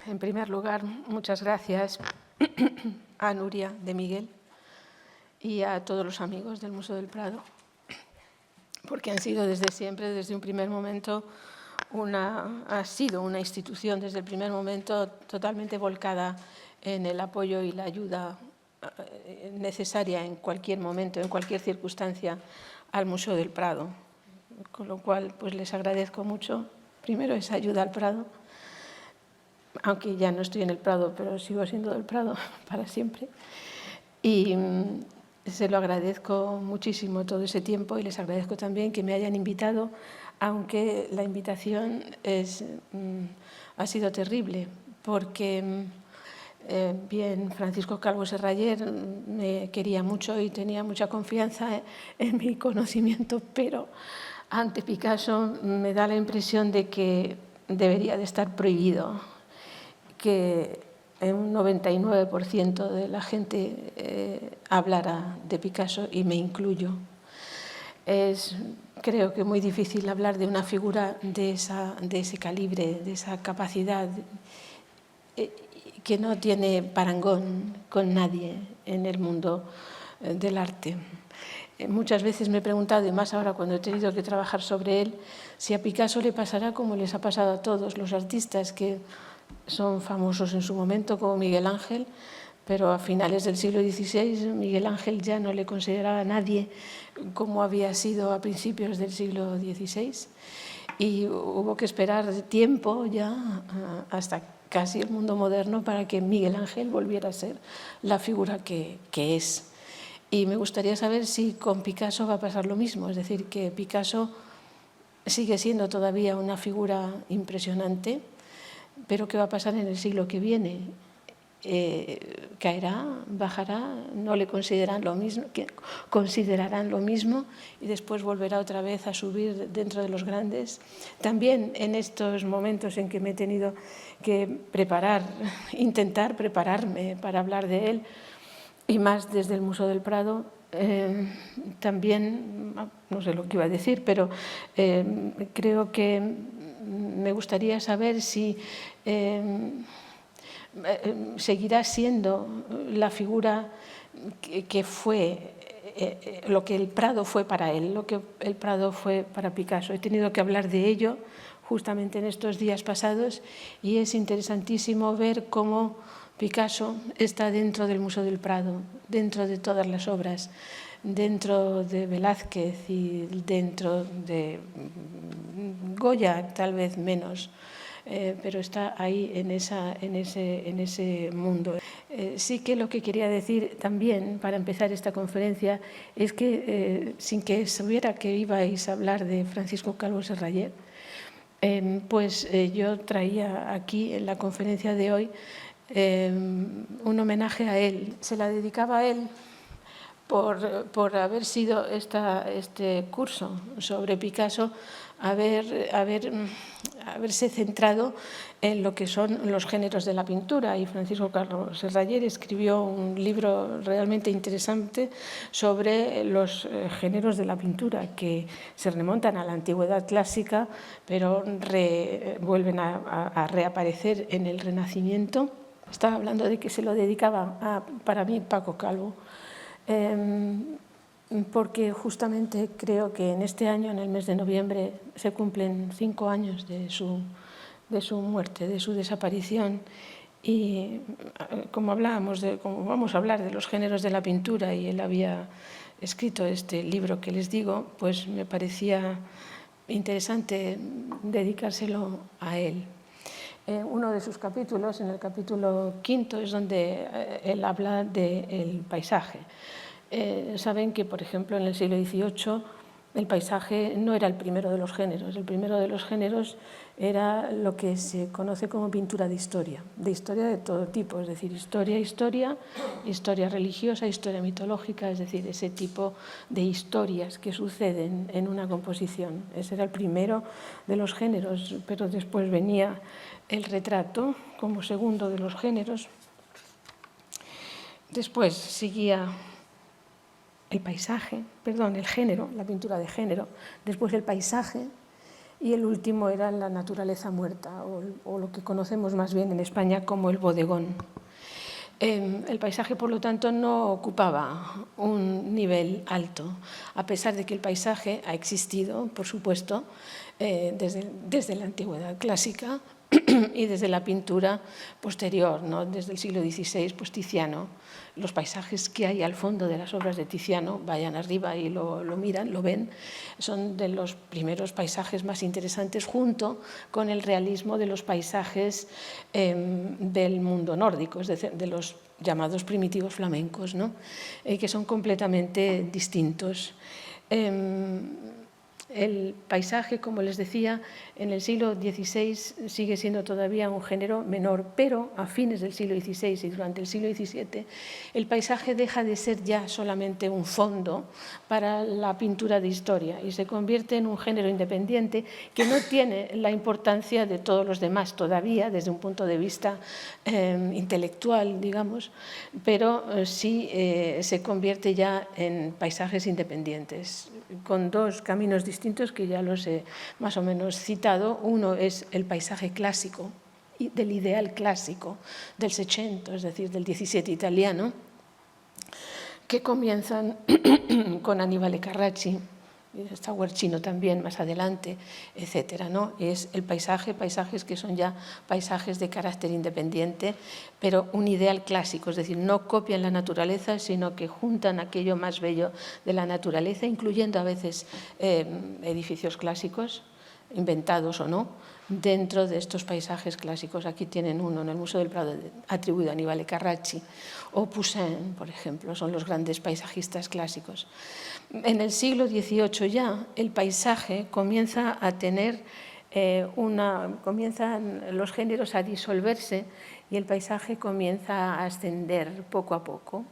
En primer lugar, muchas gracias a Nuria de Miguel y a todos los amigos del Museo del Prado, porque han sido desde siempre, desde un primer momento, ha sido una institución desde el primer momento totalmente volcada en el apoyo y la ayuda necesaria en cualquier momento, en cualquier circunstancia, al Museo del Prado. Con lo cual, pues les agradezco mucho, primero, esa ayuda al Prado, aunque ya no estoy en el Prado, pero sigo siendo del Prado para siempre. Y se lo agradezco muchísimo todo ese tiempo y les agradezco también que me hayan invitado, aunque la invitación ha sido terrible, porque bien, Francisco Calvo Serraller me quería mucho y tenía mucha confianza en mi conocimiento, pero ante Picasso me da la impresión de que debería de estar prohibido, que un 99% de la gente hablara de Picasso, y me incluyo. Es, creo que muy difícil hablar de una figura de ese calibre, de esa capacidad, que no tiene parangón con nadie en el mundo del arte. Muchas veces me he preguntado, y más ahora cuando he tenido que trabajar sobre él, si a Picasso le pasará como les ha pasado a todos los artistas que son famosos en su momento, como Miguel Ángel, pero a finales del siglo XVI Miguel Ángel ya no le consideraba a nadie como había sido a principios del siglo XVI, y hubo que esperar tiempo ya hasta casi el mundo moderno para que Miguel Ángel volviera a ser la figura que es. Y me gustaría saber si con Picasso va a pasar lo mismo, es decir, que Picasso sigue siendo todavía una figura impresionante, pero ¿qué va a pasar en el siglo que viene? Caerá, bajará, no le considerarán lo mismo y después volverá otra vez a subir dentro de los grandes. También en estos momentos en que me he tenido que intentar prepararme para hablar de él, y más desde el Museo del Prado, también, no sé lo que iba a decir, pero creo que me gustaría saber si seguirá siendo la figura que fue, lo que el Prado fue para él, lo que el Prado fue para Picasso. He tenido que hablar de ello justamente en estos días pasados, y es interesantísimo ver cómo Picasso está dentro del Museo del Prado, dentro de todas las obras, dentro de Velázquez y dentro de Goya, tal vez menos, pero está ahí en ese mundo. Sí que lo que quería decir también para empezar esta conferencia es que, sin que supiera que ibais a hablar de Francisco Calvo Serraller, pues yo traía aquí en la conferencia de hoy un homenaje a él. Se la dedicaba a él por haber sido este curso sobre Picasso, haberse centrado en lo que son los géneros de la pintura. Y Francisco Calvo Serraller escribió un libro realmente interesante sobre los géneros de la pintura, que se remontan a la antigüedad clásica, pero vuelven a reaparecer en el Renacimiento. Estaba hablando de que se lo dedicaba para mí, Paco Calvo, porque justamente creo que en este año, en el mes de noviembre, se cumplen 5 años de su muerte, de su desaparición. Y como vamos a hablar de los géneros de la pintura, y él había escrito este libro que les digo, pues me parecía interesante dedicárselo a él. Uno de sus capítulos, en el capítulo 5, es donde él habla del paisaje. Saben que, por ejemplo, en el siglo XVIII el paisaje no era el primero de los géneros. El primero de los géneros era lo que se conoce como pintura de historia de todo tipo, es decir, historia religiosa, historia mitológica, es decir, ese tipo de historias que suceden en una composición. Ese era el primero de los géneros, pero después venía el retrato como segundo de los géneros. Después seguía el género, la pintura de género, después el paisaje, y el último era la naturaleza muerta, o lo que conocemos más bien en España como el bodegón. El paisaje, por lo tanto, no ocupaba un nivel alto, a pesar de que el paisaje ha existido, por supuesto, desde la antigüedad clásica y desde la pintura posterior, ¿no? Desde el siglo XVI, pues Tiziano. Los paisajes que hay al fondo de las obras de Tiziano, vayan arriba y lo miran, lo ven, son de los primeros paisajes más interesantes, junto con el realismo de los paisajes del mundo nórdico, es decir, de los llamados primitivos flamencos, ¿no? Que son completamente distintos. El paisaje, como les decía, en el siglo XVI sigue siendo todavía un género menor, pero a fines del siglo XVI y durante el siglo XVII el paisaje deja de ser ya solamente un fondo para la pintura de historia y se convierte en un género independiente que no tiene la importancia de todos los demás todavía desde un punto de vista intelectual, digamos, pero sí se convierte ya en paisajes independientes, con dos caminos distintos que ya los he más o menos citado. Uno es el paisaje clásico, del ideal clásico del Seicento, es decir, del XVII italiano, que comienzan con Annibale Carracci, está Guercino también más adelante, etcétera, ¿no? Es el paisaje, paisajes que son ya paisajes de carácter independiente, pero un ideal clásico, es decir, no copian la naturaleza, sino que juntan aquello más bello de la naturaleza, incluyendo a veces edificios clásicos, inventados o no, dentro de estos paisajes clásicos. Aquí tienen uno en el Museo del Prado atribuido a Annibale Carracci, o Poussin, por ejemplo, son los grandes paisajistas clásicos. En el siglo XVIII ya el paisaje comienza a tener comienzan los géneros a disolverse y el paisaje comienza a ascender poco a poco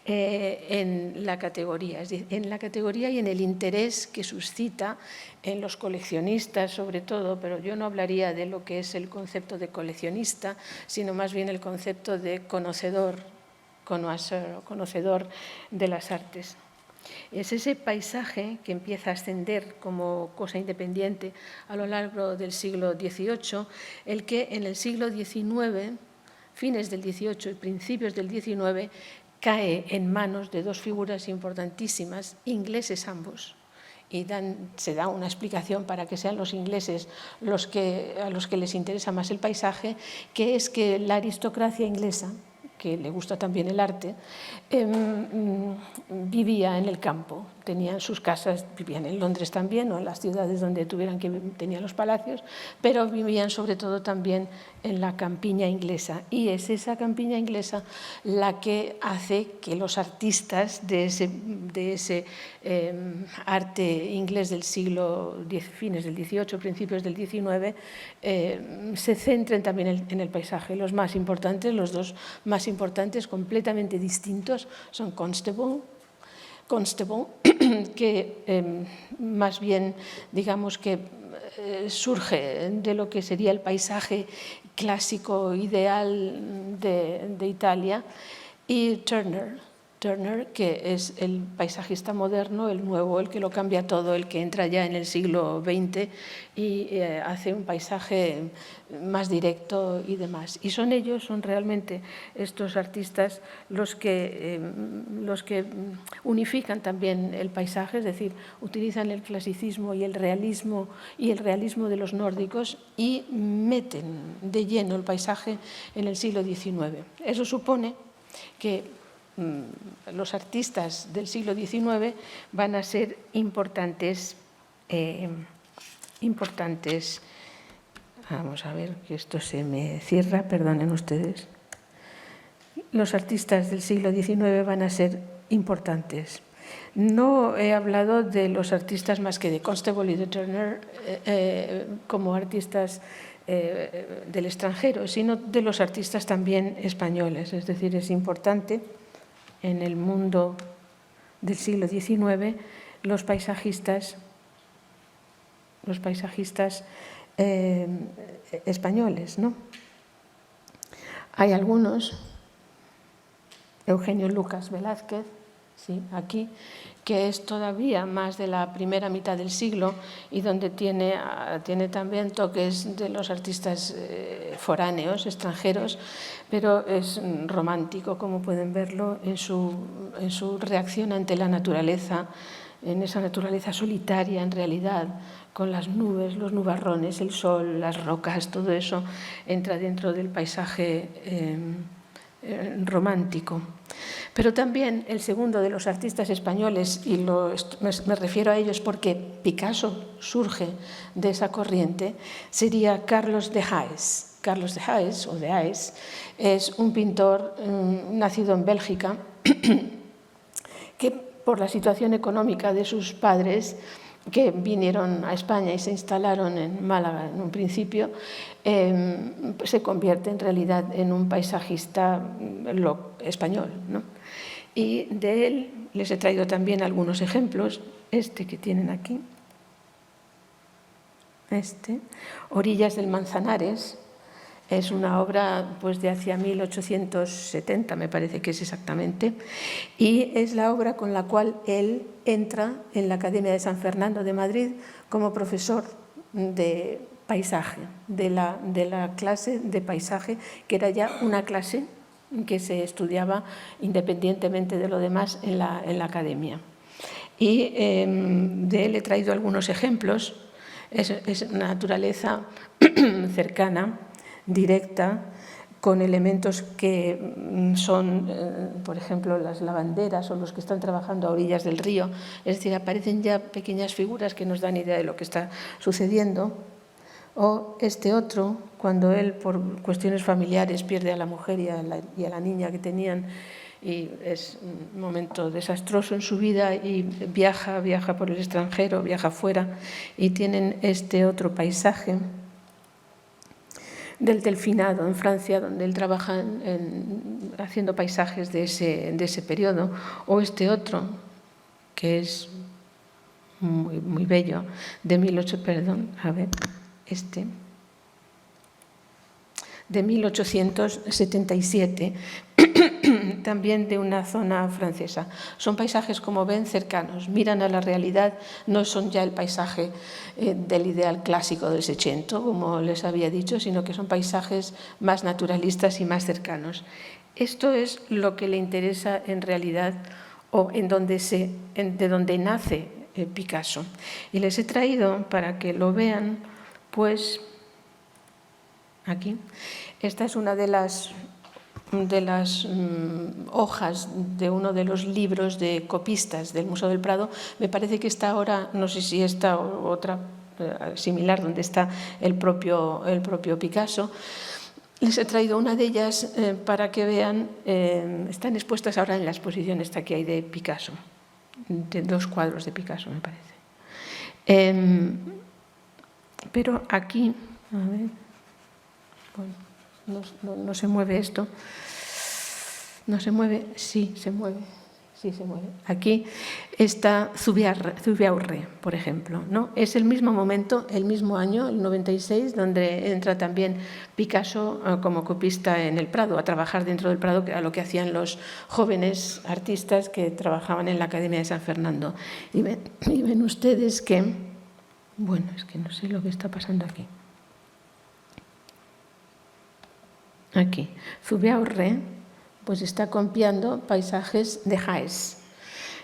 en la categoría, es decir, en la categoría y en el interés que suscita en los coleccionistas sobre todo, pero yo no hablaría de lo que es el concepto de coleccionista, sino más bien el concepto de conocedor, connoisseur, conocedor de las artes. Es ese paisaje que empieza a ascender como cosa independiente a lo largo del siglo XVIII, el que en el siglo XIX, fines del XVIII y principios del XIX, cae en manos de dos figuras importantísimas, ingleses ambos, y se da una explicación para que sean los ingleses a los que les interesa más el paisaje, que es que la aristocracia inglesa, que le gusta también el arte, vivía en el campo, tenían sus casas, vivían en Londres también, o en las ciudades donde tenían los palacios, pero vivían sobre todo también en la campiña inglesa. Y es esa campiña inglesa la que hace que los artistas de ese arte inglés del siglo X, fines del XVIII, principios del XIX, se centren también en el paisaje. Los más importantes, los dos más importantes, completamente distintos, son Constable, que más bien, digamos que surge de lo que sería el paisaje clásico ideal de Italia, y Turner, que es el paisajista moderno, el nuevo, el que lo cambia todo, el que entra ya en el siglo XX y hace un paisaje más directo y demás. Y son realmente estos artistas los que unifican también el paisaje, es decir, utilizan el clasicismo y el realismo de los nórdicos y meten de lleno el paisaje en el siglo XIX. Eso supone que los artistas del siglo XIX van a ser importantes. Vamos a ver, que esto se me cierra, perdonen ustedes. Los artistas del siglo XIX van a ser importantes. No he hablado de los artistas más que de Constable y de Turner como artistas del extranjero, sino de los artistas también españoles. Es decir, es importante en el mundo del siglo XIX los paisajistas españoles, ¿no? Hay algunos, Eugenio Lucas Velázquez, ¿sí? Aquí, que es todavía más de la primera mitad del siglo y donde tiene también toques de los artistas foráneos, extranjeros, pero es romántico, como pueden verlo, en su reacción ante la naturaleza, en esa naturaleza solitaria en realidad, con las nubes, los nubarrones, el sol, las rocas, todo eso entra dentro del paisaje romántico. Pero también el segundo de los artistas españoles, y me refiero a ellos porque Picasso surge de esa corriente, sería Carlos de Haes. Carlos de Haes, o de Haes, es un pintor nacido en Bélgica que por la situación económica de sus padres, que vinieron a España y se instalaron en Málaga en un principio, se convierte en realidad en un paisajista español, ¿no? Y de él les he traído también algunos ejemplos, este que tienen aquí, Orillas del Manzanares, es una obra pues, de hacia 1870, me parece que es exactamente, y es la obra con la cual él entra en la Academia de San Fernando de Madrid como profesor de paisaje, de la clase de paisaje, que era ya una clase que se estudiaba independientemente de lo demás en la academia. Y de él he traído algunos ejemplos. Es una naturaleza cercana, directa, con elementos que son, por ejemplo, las lavanderas o los que están trabajando a orillas del río. Es decir, aparecen ya pequeñas figuras que nos dan idea de lo que está sucediendo. O este otro, cuando él, por cuestiones familiares, pierde a la mujer y a la niña que tenían, y es un momento desastroso en su vida, y viaja por el extranjero, viaja fuera, y tienen este otro paisaje del Delfinado en Francia, donde él trabaja haciendo paisajes de ese periodo, o este otro, que es muy, muy bello, de 1877, también de una zona francesa. Son paisajes, como ven, cercanos, miran a la realidad, no son ya el paisaje del ideal clásico del Seicento, como les había dicho, sino que son paisajes más naturalistas y más cercanos. Esto es lo que le interesa en realidad, o de donde nace Picasso. Y les he traído, para que lo vean, pues aquí. Esta es una de las hojas de uno de los libros de copistas del Museo del Prado. Me parece que está ahora, no sé si esta o otra similar, donde está el propio Picasso. Les he traído una de ellas para que vean, están expuestas ahora en la exposición esta que hay de Picasso, de 2 cuadros de Picasso, me parece. Pero aquí, a ver, bueno, no se mueve esto. ¿No se mueve? Sí, se mueve. Sí, se mueve. Aquí está Zubiaurre, por ejemplo, ¿no? Es el mismo momento, el mismo año, el 96, donde entra también Picasso como copista en el Prado, a trabajar dentro del Prado, a lo que hacían los jóvenes artistas que trabajaban en la Academia de San Fernando. Y ven ustedes que, bueno, es que no sé lo que está pasando aquí. Aquí, Zubiaurre, pues está copiando paisajes de Haes.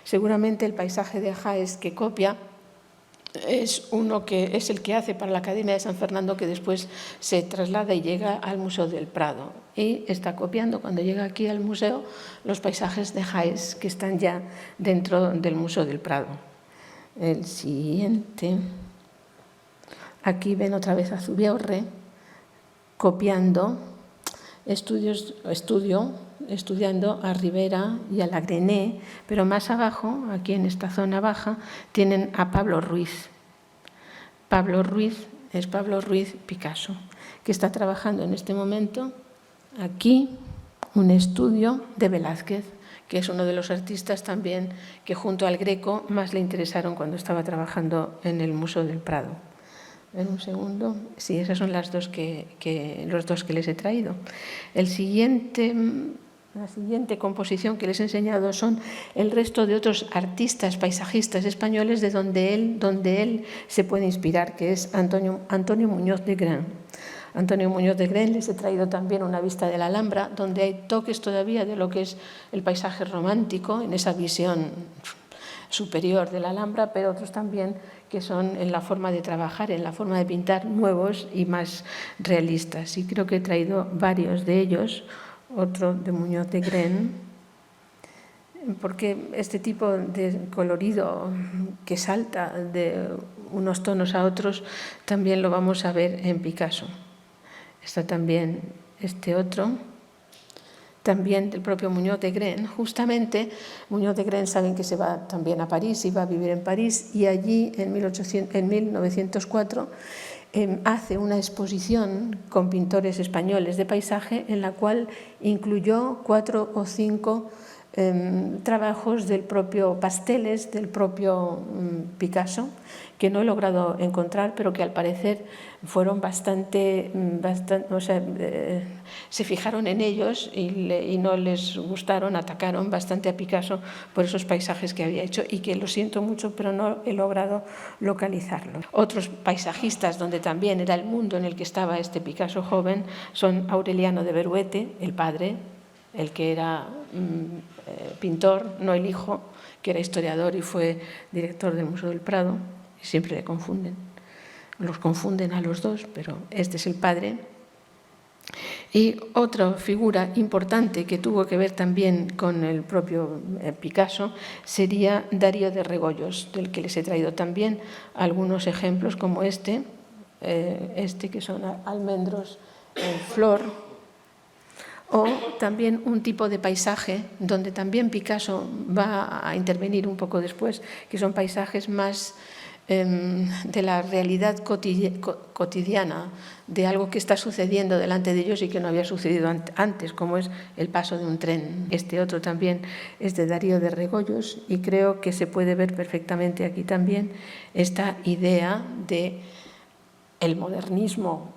Seguramente el paisaje de Haes que copia es el que hace para la Academia de San Fernando, que después se traslada y llega al Museo del Prado. Y está copiando, cuando llega aquí al museo, los paisajes de Haes que están ya dentro del Museo del Prado. El siguiente. Aquí ven otra vez a Zubiaurre copiando estudiando a Ribera y a Lagrené, pero más abajo, aquí en esta zona baja, tienen a Pablo Ruiz. Pablo Ruiz es Pablo Ruiz Picasso, que está trabajando en este momento aquí un estudio de Velázquez, que es uno de los artistas también que junto al Greco más le interesaron cuando estaba trabajando en el Museo del Prado. En un segundo. Sí, esas son los dos que les he traído. El siguiente La siguiente composición que les he enseñado son el resto de otros artistas paisajistas españoles de donde él se puede inspirar, que es Antonio Muñoz de Gran. Antonio Muñoz de Gran, les he traído también una vista de la Alhambra, donde hay toques todavía de lo que es el paisaje romántico, en esa visión superior de la Alhambra, pero otros también que son en la forma de trabajar, en la forma de pintar, nuevos y más realistas. Y creo que he traído varios de ellos, otro de Muñoz de Gran, porque este tipo de colorido que salta de unos tonos a otros también lo vamos a ver en Picasso. Está también este otro, también del propio Muñoz de Gran. Justamente Muñoz de Gran, saben que se va también a París, iba a vivir en París, y allí en 1904 hace una exposición con pintores españoles de paisaje en la cual incluyó 4 o 5 trabajos del propio pasteles, del propio Picasso, que no he logrado encontrar, pero que al parecer fueron bastante o sea, se fijaron en ellos y no les gustaron, atacaron bastante a Picasso por esos paisajes que había hecho, y que lo siento mucho, pero no he logrado localizarlo. Otros paisajistas donde también era el mundo en el que estaba este Picasso joven son Aureliano de Beruete, el padre, el que era pintor, no el hijo, que era historiador y fue director del Museo del Prado, y siempre le confunden. Los confunden a los dos, pero este es el padre. Y otra figura importante que tuvo que ver también con el propio Picasso sería Darío de Regoyos, del que les he traído también algunos ejemplos como este que son almendros en flor, o también un tipo de paisaje donde también Picasso va a intervenir un poco después, que son paisajes más de la realidad cotidiana, de algo que está sucediendo delante de ellos y que no había sucedido antes, como es el paso de un tren. Este otro también es de Darío de Regoyos, y creo que se puede ver perfectamente aquí también esta idea de el modernismo,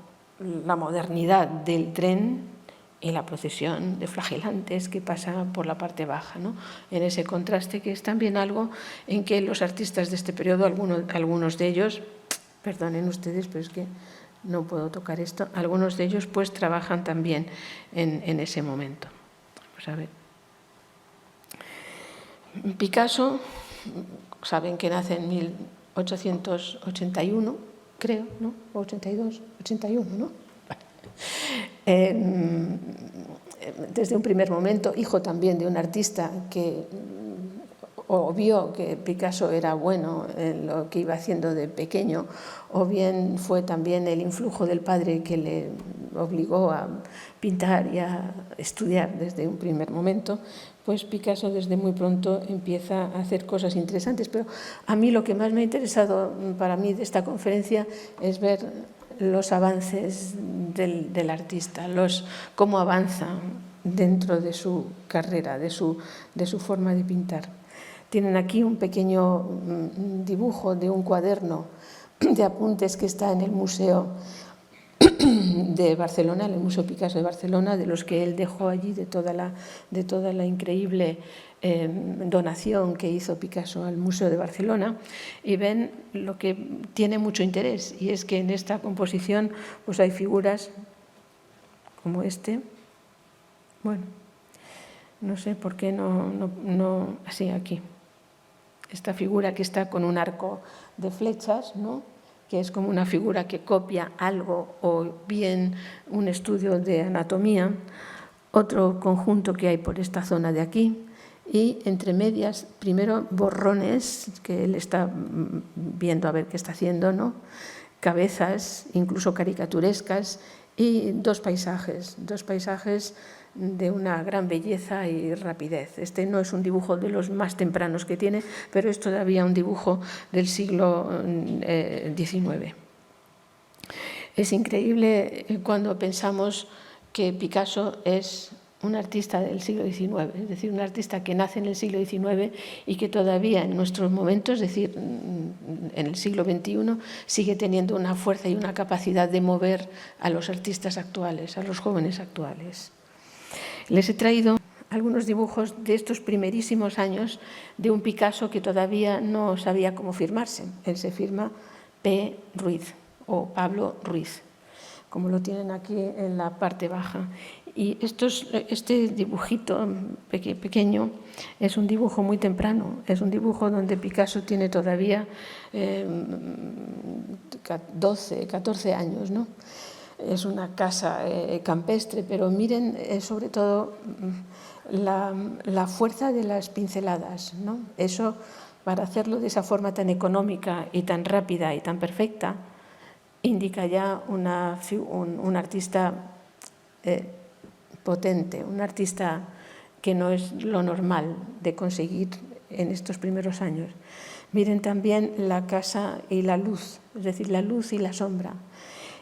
la modernidad del tren y la procesión de flagelantes que pasa por la parte baja, ¿no? En ese contraste, que es también algo en que los artistas de este periodo, algunos de ellos, perdonen ustedes, pero es que no puedo tocar esto, algunos de ellos pues trabajan también en ese momento. Vamos a ver. Picasso, saben que nace en 1881, creo, ¿no? 82, 81, ¿no? Desde un primer momento, hijo también de un artista que o vio que Picasso era bueno en lo que iba haciendo de pequeño, o bien fue también el influjo del padre que le obligó a pintar y a estudiar desde un primer momento, pues Picasso desde muy pronto empieza a hacer cosas interesantes. Pero a mí lo que más me ha interesado para mí de esta conferencia es ver los avances del artista, cómo avanza dentro de su carrera, de su forma de pintar. Tienen aquí un pequeño dibujo de un cuaderno de apuntes que está en el Museo de Barcelona, en el Museo Picasso de Barcelona, de los que él dejó allí, de toda la increíble donación que hizo Picasso al Museo de Barcelona, y ven lo que tiene mucho interés, y es que en esta composición pues hay figuras como este, bueno, no sé por qué no así aquí, esta figura que está con un arco de flechas, ¿no?, que es como una figura que copia algo o bien un estudio de anatomía, otro conjunto que hay por esta zona de aquí, y entre medias, primero borrones, que él está viendo a ver qué está haciendo, ¿no?, cabezas, incluso caricaturescas, y dos paisajes de una gran belleza y rapidez. Este no es un dibujo de los más tempranos que tiene, pero es todavía un dibujo del siglo XIX. Es increíble cuando pensamos que Picasso es un artista del siglo XIX, es decir, un artista que nace en el siglo XIX y que todavía en nuestros momentos, es decir, en el siglo XXI, sigue teniendo una fuerza y una capacidad de mover a los artistas actuales, a los jóvenes actuales. Les he traído algunos dibujos de estos primerísimos años de un Picasso que todavía no sabía cómo firmarse. Él se firma P. Ruiz o Pablo Ruiz, como lo tienen aquí en la parte baja. Y este dibujito pequeño es un dibujo muy temprano, es un dibujo donde Picasso tiene todavía 12, 14 años, ¿no? Es una casa campestre, pero miren sobre todo la fuerza de las pinceladas, ¿no? Eso, para hacerlo de esa forma tan económica y tan rápida y tan perfecta, indica ya un artista potente, un artista que no es lo normal de conseguir en estos primeros años. Miren también la casa y la luz, es decir, la luz y la sombra.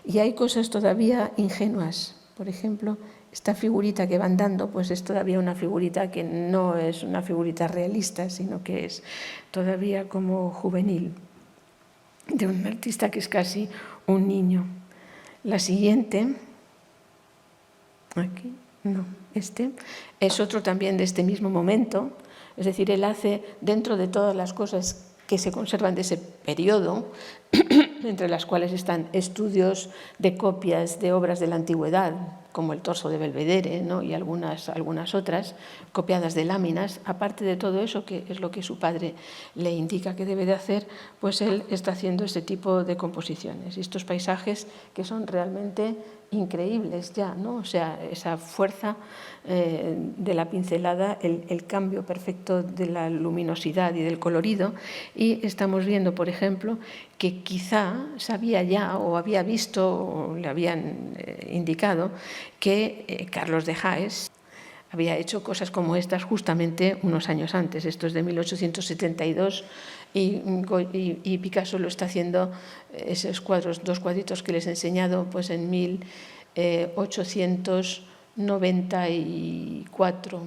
Y hay cosas todavía ingenuas. Por ejemplo, esta figurita que va andando, pues es todavía una figurita que no es una figurita realista, sino que es todavía como juvenil, de un artista que es casi un niño. La siguiente, aquí, no, este es otro también de este mismo momento, es decir, él hace dentro de todas las cosas que se conservan de ese periodo, entre las cuales están estudios de copias de obras de la antigüedad, como el torso de Belvedere, ¿no? Y algunas otras, copiadas de láminas. Aparte de todo eso, que es lo que su padre le indica que debe de hacer, pues él está haciendo este tipo de composiciones. Y estos paisajes que son realmente increíbles ya, ¿no? O sea, esa fuerza de la pincelada, el cambio perfecto de la luminosidad y del colorido. Y estamos viendo, por ejemplo, que quizá sabía ya o había visto o le habían indicado que Carlos de Haes había hecho cosas como estas justamente unos años antes. Esto es de 1872 y Picasso lo está haciendo, esos cuadros, 2 cuadritos que les he enseñado, pues en 1894,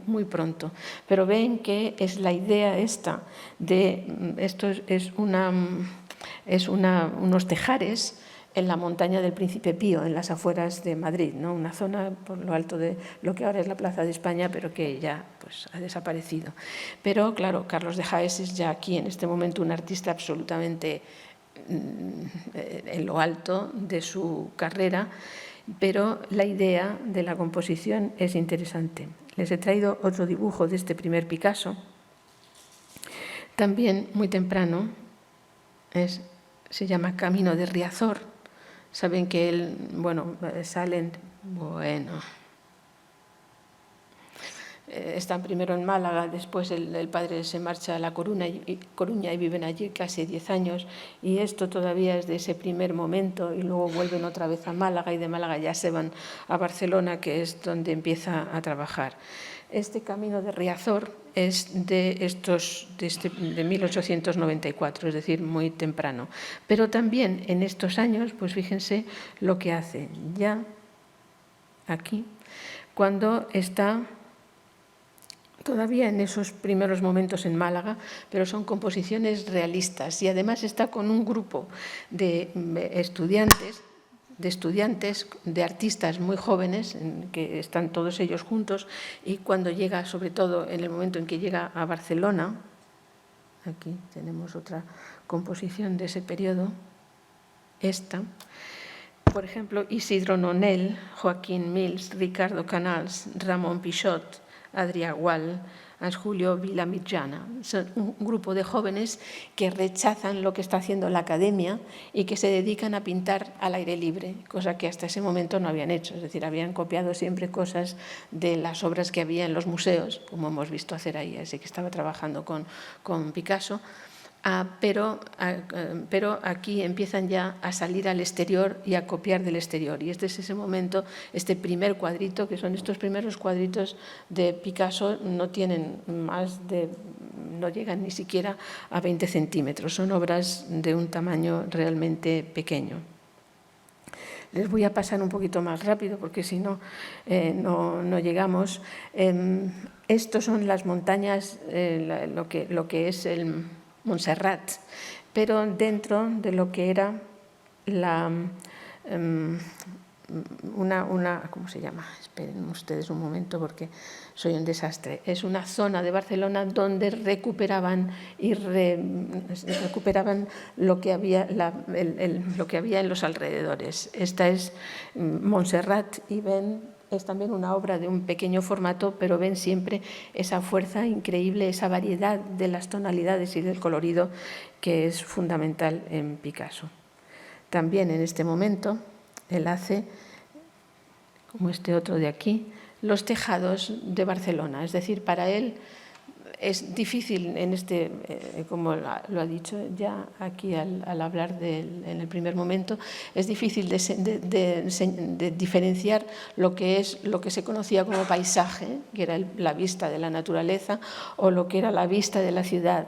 muy pronto. Pero ven que es la idea esta de esto es unos tejares en la montaña del Príncipe Pío, en las afueras de Madrid, ¿no? Una zona por lo alto de lo que ahora es la Plaza de España, pero que ya pues, ha desaparecido. Pero claro, Carlos de Haes es ya aquí en este momento un artista absolutamente en lo alto de su carrera, pero la idea de la composición es interesante. Les he traído otro dibujo de este primer Picasso, también muy temprano, se llama Camino de Riazor. Saben que él, están primero en Málaga, después el padre se marcha a La Coruña y viven allí casi 10 años, y esto todavía es de ese primer momento, y luego vuelven otra vez a Málaga, y de Málaga ya se van a Barcelona, que es donde empieza a trabajar. Este Camino de Riazor es de 1894, es decir, muy temprano. Pero también en estos años, pues fíjense lo que hace ya aquí, cuando está todavía en esos primeros momentos en Málaga, pero son composiciones realistas, y además está con un grupo de estudiantes, de artistas muy jóvenes, que están todos ellos juntos, y cuando llega, sobre todo en el momento en que llega a Barcelona, aquí tenemos otra composición de ese periodo, esta, por ejemplo, Isidro Nonell, Joaquín Mills, Ricardo Canals, Ramón Pichot, Adrià Gual, Julio Vilamitjana. Son un grupo de jóvenes que rechazan lo que está haciendo la academia y que se dedican a pintar al aire libre, cosa que hasta ese momento no habían hecho. Es decir, habían copiado siempre cosas de las obras que había en los museos, como hemos visto hacer ahí, ese que estaba trabajando con Picasso. Pero aquí empiezan ya a salir al exterior y a copiar del exterior. Y este es ese momento, este primer cuadrito, que son estos primeros cuadritos de Picasso, no llegan ni siquiera a 20 centímetros. Son obras de un tamaño realmente pequeño. Les voy a pasar un poquito más rápido porque si no, no llegamos. Estos son las montañas, lo que es el Montserrat, pero dentro de lo que era ¿cómo se llama? Esperen ustedes un momento porque soy un desastre. Es una zona de Barcelona donde recuperaban lo que había, lo que había en los alrededores. Esta es Montserrat y ven, es también una obra de un pequeño formato, pero ven siempre esa fuerza increíble, esa variedad de las tonalidades y del colorido que es fundamental en Picasso. También en este momento él hace, como este otro de aquí, los tejados de Barcelona. Es decir, para él es difícil, como lo ha dicho ya aquí al hablar en el primer momento, es difícil de diferenciar lo que se conocía como paisaje, que era la vista de la naturaleza, o lo que era la vista de la ciudad.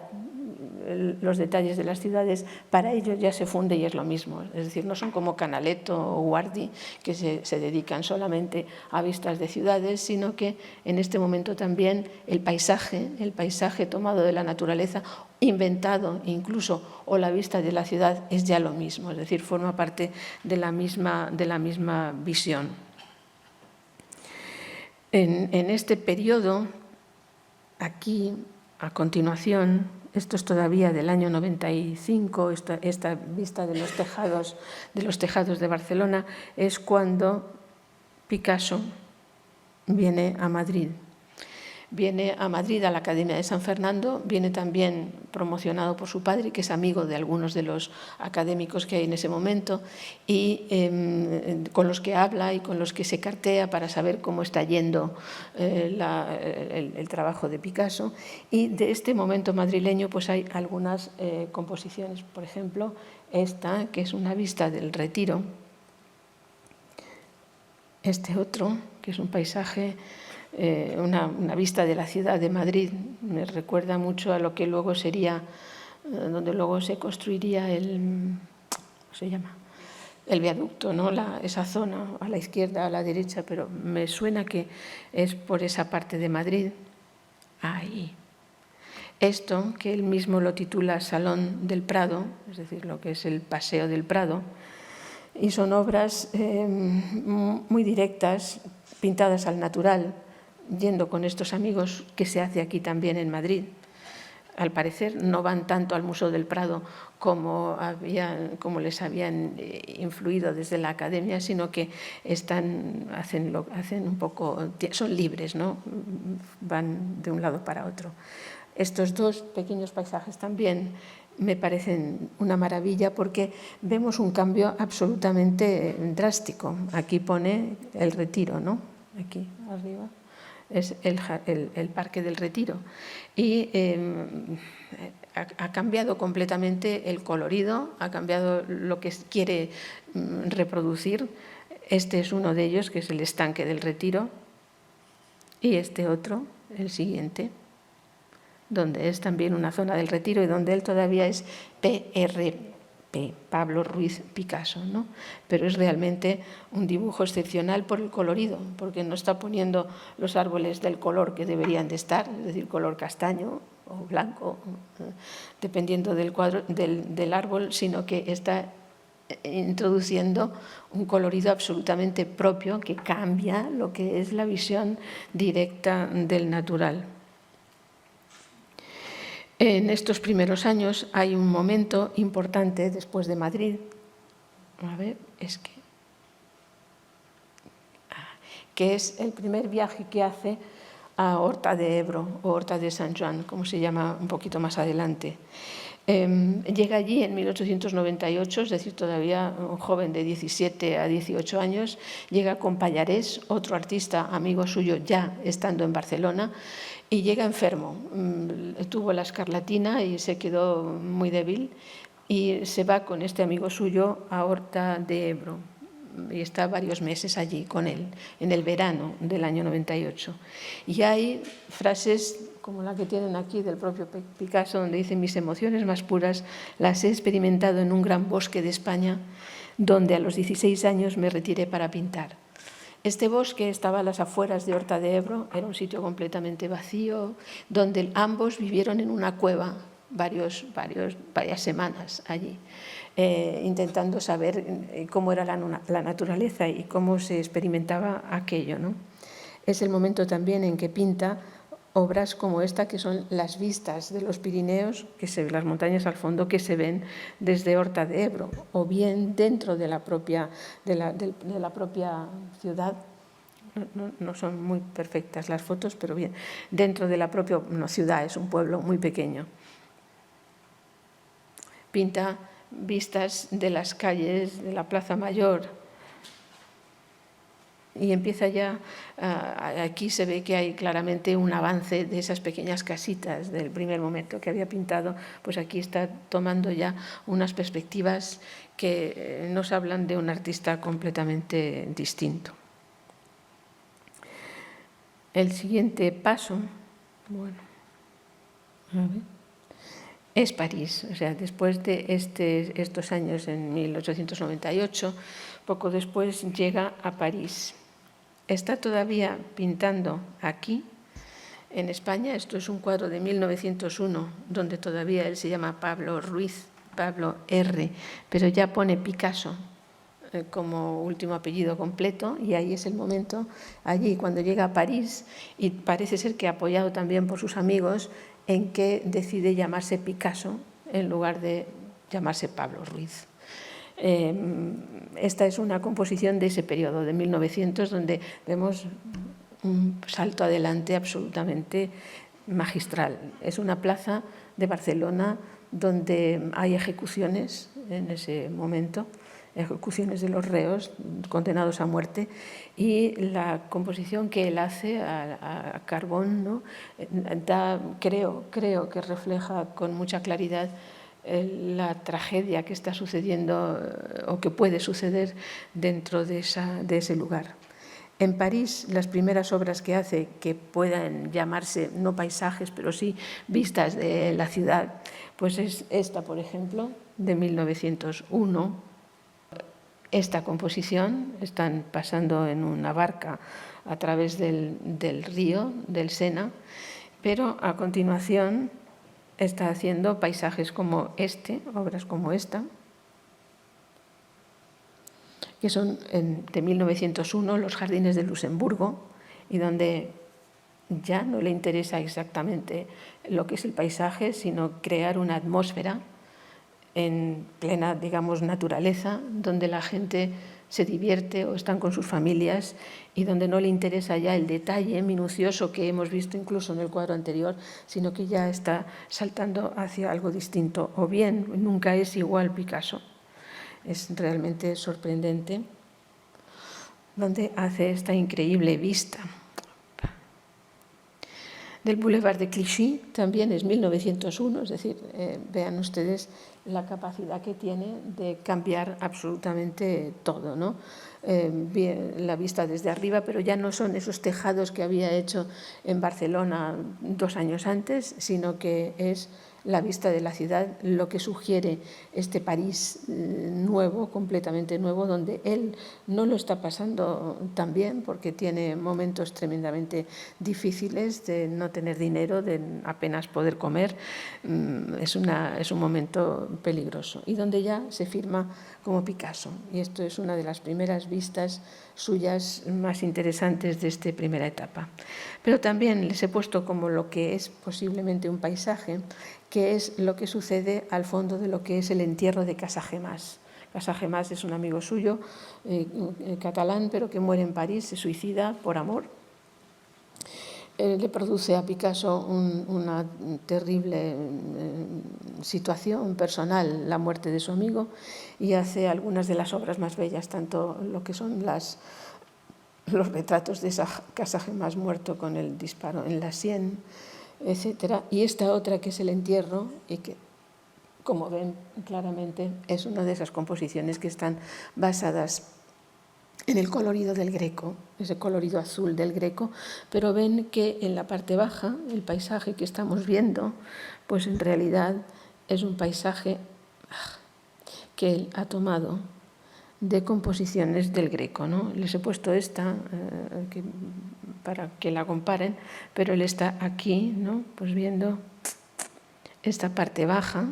Los detalles de las ciudades, para ellos ya se funde y es lo mismo. Es decir, no son como Canaletto o Guardi, que se dedican solamente a vistas de ciudades, sino que en este momento también el paisaje tomado de la naturaleza, inventado incluso, o la vista de la ciudad, es ya lo mismo. Es decir, forma parte de la misma visión. En este periodo, aquí, a continuación, esto es todavía del año 95, esta vista de los tejados de Barcelona, es cuando Picasso viene a Madrid. Viene a Madrid, a la Academia de San Fernando, viene también promocionado por su padre, que es amigo de algunos de los académicos que hay en ese momento, y con los que habla y con los que se cartea para saber cómo está yendo el trabajo de Picasso. Y de este momento madrileño pues hay algunas composiciones, por ejemplo, esta, que es una vista del Retiro, este otro, que es un paisaje, una vista de la ciudad de Madrid, me recuerda mucho a lo que luego sería, donde luego se construiría ¿cómo se llama? El viaducto, ¿no? Esa zona, a la izquierda, a la derecha, pero me suena que es por esa parte de Madrid. Ahí. Esto, que él mismo lo titula Salón del Prado, es decir, lo que es el Paseo del Prado, y son obras muy directas, pintadas al natural, yendo con estos amigos que se hace aquí también en Madrid. Al parecer no van tanto al Museo del Prado como les habían influido desde la academia, sino que hacen un poco, son libres, ¿no? Van de un lado para otro. Estos dos pequeños paisajes también me parecen una maravilla porque vemos un cambio absolutamente drástico. Aquí pone el Retiro, ¿no? Aquí arriba es el Parque del Retiro. Y ha cambiado completamente el colorido, ha cambiado lo que quiere reproducir. Este es uno de ellos, que es el Estanque del Retiro, y este otro, el siguiente, donde es también una zona del Retiro y donde él todavía es PRP, Pablo Ruiz Picasso, ¿no? Pero es realmente un dibujo excepcional por el colorido, porque no está poniendo los árboles del color que deberían de estar, es decir, color castaño o blanco, dependiendo del árbol, sino que está introduciendo un colorido absolutamente propio que cambia lo que es la visión directa del natural. En estos primeros años hay un momento importante después de Madrid, que es el primer viaje que hace a Horta de Ebro o Horta de Sant Joan, como se llama un poquito más adelante. Llega allí en 1898, es decir, todavía un joven de 17 a 18 años, llega con Pallarés, otro artista amigo suyo ya estando en Barcelona, y llega enfermo. Tuvo la escarlatina y se quedó muy débil y se va con este amigo suyo a Horta de Ebro y está varios meses allí con él, en el verano del año 98. Y hay frases como la que tienen aquí del propio Picasso, donde dice: mis emociones más puras las he experimentado en un gran bosque de España, donde a los 16 años me retiré para pintar. Este bosque estaba a las afueras de Horta de Ebro, era un sitio completamente vacío, donde ambos vivieron en una cueva varias semanas allí, intentando saber cómo era la naturaleza y cómo se experimentaba aquello, ¿no? Es el momento también en que pinta obras como esta, que son las vistas de los Pirineos, las montañas al fondo, que se ven desde Horta de Ebro, o bien dentro de la propia ciudad. No son muy perfectas las fotos, pero bien, dentro de la propia ciudad, es un pueblo muy pequeño. Pinta vistas de las calles de la Plaza Mayor, y empieza ya, aquí se ve que hay claramente un avance de esas pequeñas casitas del primer momento que había pintado, pues aquí está tomando ya unas perspectivas que nos hablan de un artista completamente distinto. El siguiente paso, bueno, es París. O sea, después de estos años, en 1898, poco después llega a París. Está todavía pintando aquí, en España. Esto es un cuadro de 1901, donde todavía él se llama Pablo Ruiz, Pablo R., pero ya pone Picasso como último apellido completo, y ahí es el momento, allí cuando llega a París, y parece ser que apoyado también por sus amigos, en que decide llamarse Picasso en lugar de llamarse Pablo Ruiz. Esta es una composición de ese periodo, de 1900, donde vemos un salto adelante absolutamente magistral. Es una plaza de Barcelona donde hay ejecuciones en ese momento, ejecuciones de los reos condenados a muerte, y la composición que él hace a carbón, ¿no? Creo que refleja con mucha claridad la tragedia que está sucediendo o que puede suceder dentro de ese lugar. En París, las primeras obras que hace, que puedan llamarse no paisajes, pero sí vistas de la ciudad, pues es esta, por ejemplo, de 1901. Esta composición, están pasando en una barca a través del río, del Sena, pero a continuación está haciendo paisajes como obras como esta, que son de 1901, los jardines de Luxemburgo, y donde ya no le interesa exactamente lo que es el paisaje, sino crear una atmósfera en plena, digamos, naturaleza, donde la gente se divierte o están con sus familias y donde no le interesa ya el detalle minucioso que hemos visto incluso en el cuadro anterior, sino que ya está saltando hacia algo distinto. O bien, nunca es igual Picasso. Es realmente sorprendente, donde hace esta increíble vista. Del Boulevard de Clichy también es 1901, es decir, vean ustedes la capacidad que tiene de cambiar absolutamente todo, ¿no? La vista desde arriba, pero ya no son esos tejados que había hecho en Barcelona 2 años antes, sino que es la vista de la ciudad, lo que sugiere este París nuevo, completamente nuevo, donde él no lo está pasando tan bien porque tiene momentos tremendamente difíciles de no tener dinero, de apenas poder comer. Es un momento peligroso y donde ya se firma como Picasso. Y esto es una de las primeras vistas suyas más interesantes de esta primera etapa. Pero también les he puesto como lo que es posiblemente un paisaje, que es lo que sucede al fondo de lo que es el entierro de Casagemas. Casagemas es un amigo suyo, catalán, pero que muere en París, se suicida por amor. Le produce a Picasso una terrible situación personal, la muerte de su amigo, y hace algunas de las obras más bellas, tanto lo que son los retratos de Casagemas muerto con el disparo en la sien, etcétera, y esta otra que es el entierro, y que, como ven claramente, es una de esas composiciones que están basadas en el colorido del Greco, ese colorido azul del Greco, pero ven que en la parte baja, el paisaje que estamos viendo, pues en realidad es un paisaje que él ha tomado de composiciones del Greco, ¿no? Les he puesto esta para que la comparen, pero él está aquí, ¿no? Pues viendo esta parte baja,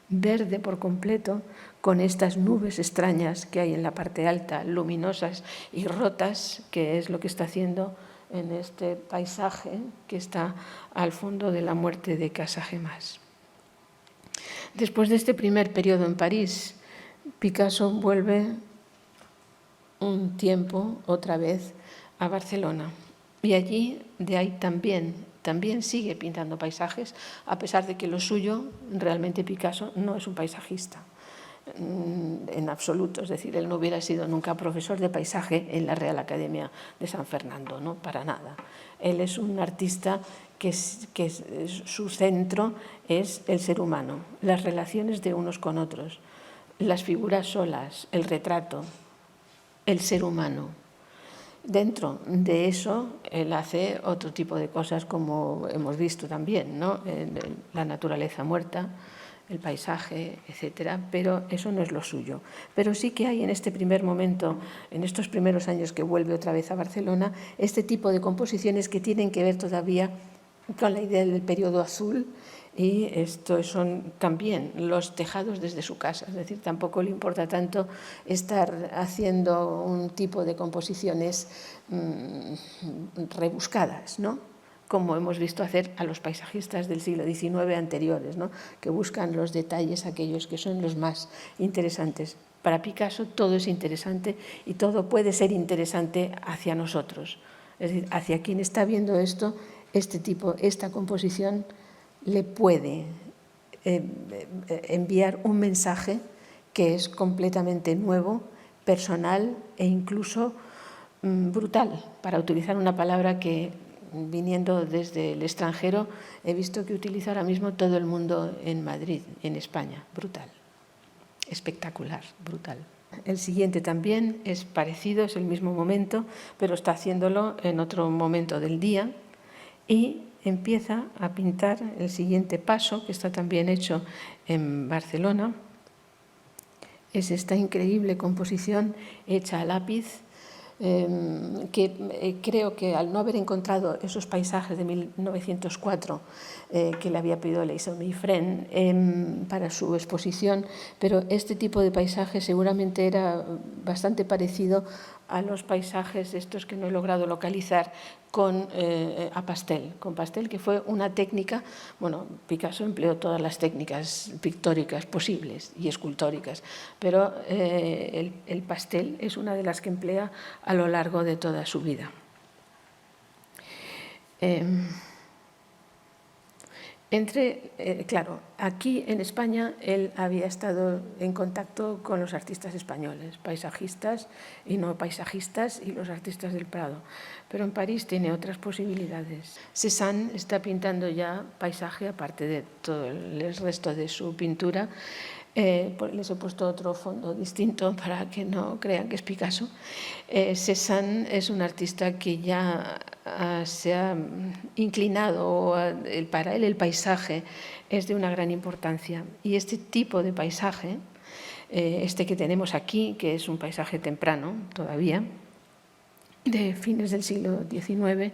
verde por completo, con estas nubes extrañas que hay en la parte alta, luminosas y rotas, que es lo que está haciendo en este paisaje que está al fondo de la muerte de Casagemas. Después de este primer periodo en París, Picasso vuelve un tiempo otra vez a Barcelona y allí de ahí también sigue pintando paisajes, a pesar de que lo suyo, realmente Picasso, no es un paisajista en absoluto. Es decir, él no hubiera sido nunca profesor de paisaje en la Real Academia de San Fernando, no, para nada. Él es un artista que su centro es el ser humano, las relaciones de unos con otros, las figuras solas, el retrato, el ser humano. Dentro de eso, él hace otro tipo de cosas, como hemos visto también, ¿no? La naturaleza muerta, el paisaje, etcétera, pero eso no es lo suyo. Pero sí que hay en este primer momento, en estos primeros años que vuelve otra vez a Barcelona, este tipo de composiciones que tienen que ver todavía con la idea del periodo azul, y estos son también los tejados desde su casa. Es decir, tampoco le importa tanto estar haciendo un tipo de composiciones rebuscadas, ¿no?, como hemos visto hacer a los paisajistas del siglo XIX anteriores, ¿no?, que buscan los detalles, aquellos que son los más interesantes. Para Picasso todo es interesante y todo puede ser interesante hacia nosotros. Es decir, hacia quien está viendo esto, esta composición le puede enviar un mensaje que es completamente nuevo, personal e incluso brutal, para utilizar una palabra que, viniendo desde el extranjero, he visto que utiliza ahora mismo todo el mundo en Madrid, en España. Brutal, espectacular, brutal. El siguiente también es parecido, es el mismo momento, pero está haciéndolo en otro momento del día, y empieza a pintar el siguiente paso, que está también hecho en Barcelona. Es esta increíble composición hecha a lápiz, que creo que al no haber encontrado esos paisajes de 1904 que le había pedido Leisa Mifren para su exposición, pero este tipo de paisaje seguramente era bastante parecido a los paisajes estos que no he logrado localizar con pastel, que fue una técnica. Bueno, Picasso empleó todas las técnicas pictóricas posibles y escultóricas, pero el pastel es una de las que emplea a lo largo de toda su vida. Claro, aquí en España él había estado en contacto con los artistas españoles, paisajistas y no paisajistas, y los artistas del Prado, pero en París tiene otras posibilidades. Cézanne está pintando ya paisaje, aparte de todo el resto de su pintura. Les he puesto otro fondo distinto para que no crean que es Picasso. Cézanne es un artista que ya se ha inclinado, para él el paisaje es de una gran importancia, y este tipo de paisaje, este que tenemos aquí, que es un paisaje temprano todavía, de fines del siglo XIX,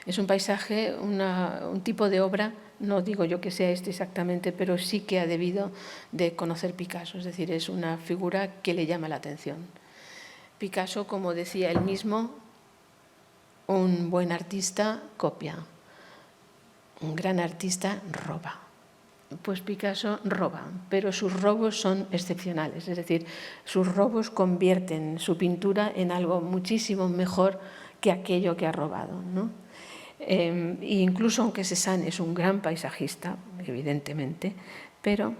es un paisaje, un tipo de obra. No digo yo que sea este exactamente, pero sí que ha debido de conocer Picasso, es decir, es una figura que le llama la atención. Picasso, como decía él mismo, un buen artista copia, un gran artista roba. Pues Picasso roba, pero sus robos son excepcionales, es decir, sus robos convierten su pintura en algo muchísimo mejor que aquello que ha robado, ¿no? Incluso aunque Cézanne es un gran paisajista, evidentemente, pero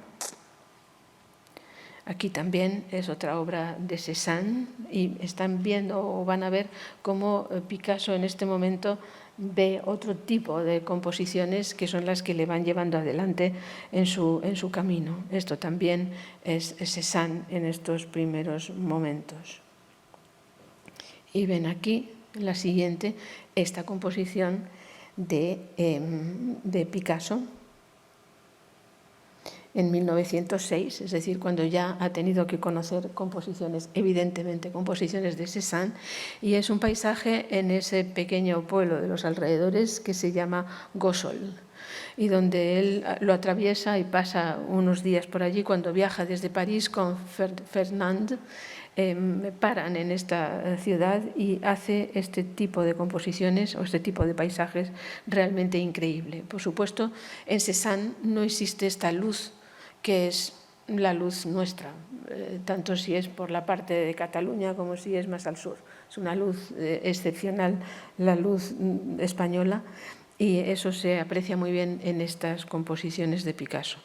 aquí también es otra obra de Cézanne, y están viendo o van a ver cómo Picasso en este momento ve otro tipo de composiciones que son las que le van llevando adelante en su camino. Esto también es Cézanne en estos primeros momentos. Y ven aquí la siguiente, esta composición de Picasso en 1906, es decir, cuando ya ha tenido que conocer composiciones, evidentemente composiciones de Cézanne, y es un paisaje en ese pequeño pueblo de los alrededores que se llama Gossol. y donde él lo atraviesa y pasa unos días por allí. Cuando viaja desde París con Fernand, paran en esta ciudad y hace este tipo de composiciones o este tipo de paisajes realmente increíble. Por supuesto, en Cézanne no existe esta luz que es la luz nuestra, tanto si es por la parte de Cataluña como si es más al sur. Es una luz excepcional, la luz española, y eso se aprecia muy bien en estas composiciones de Picasso,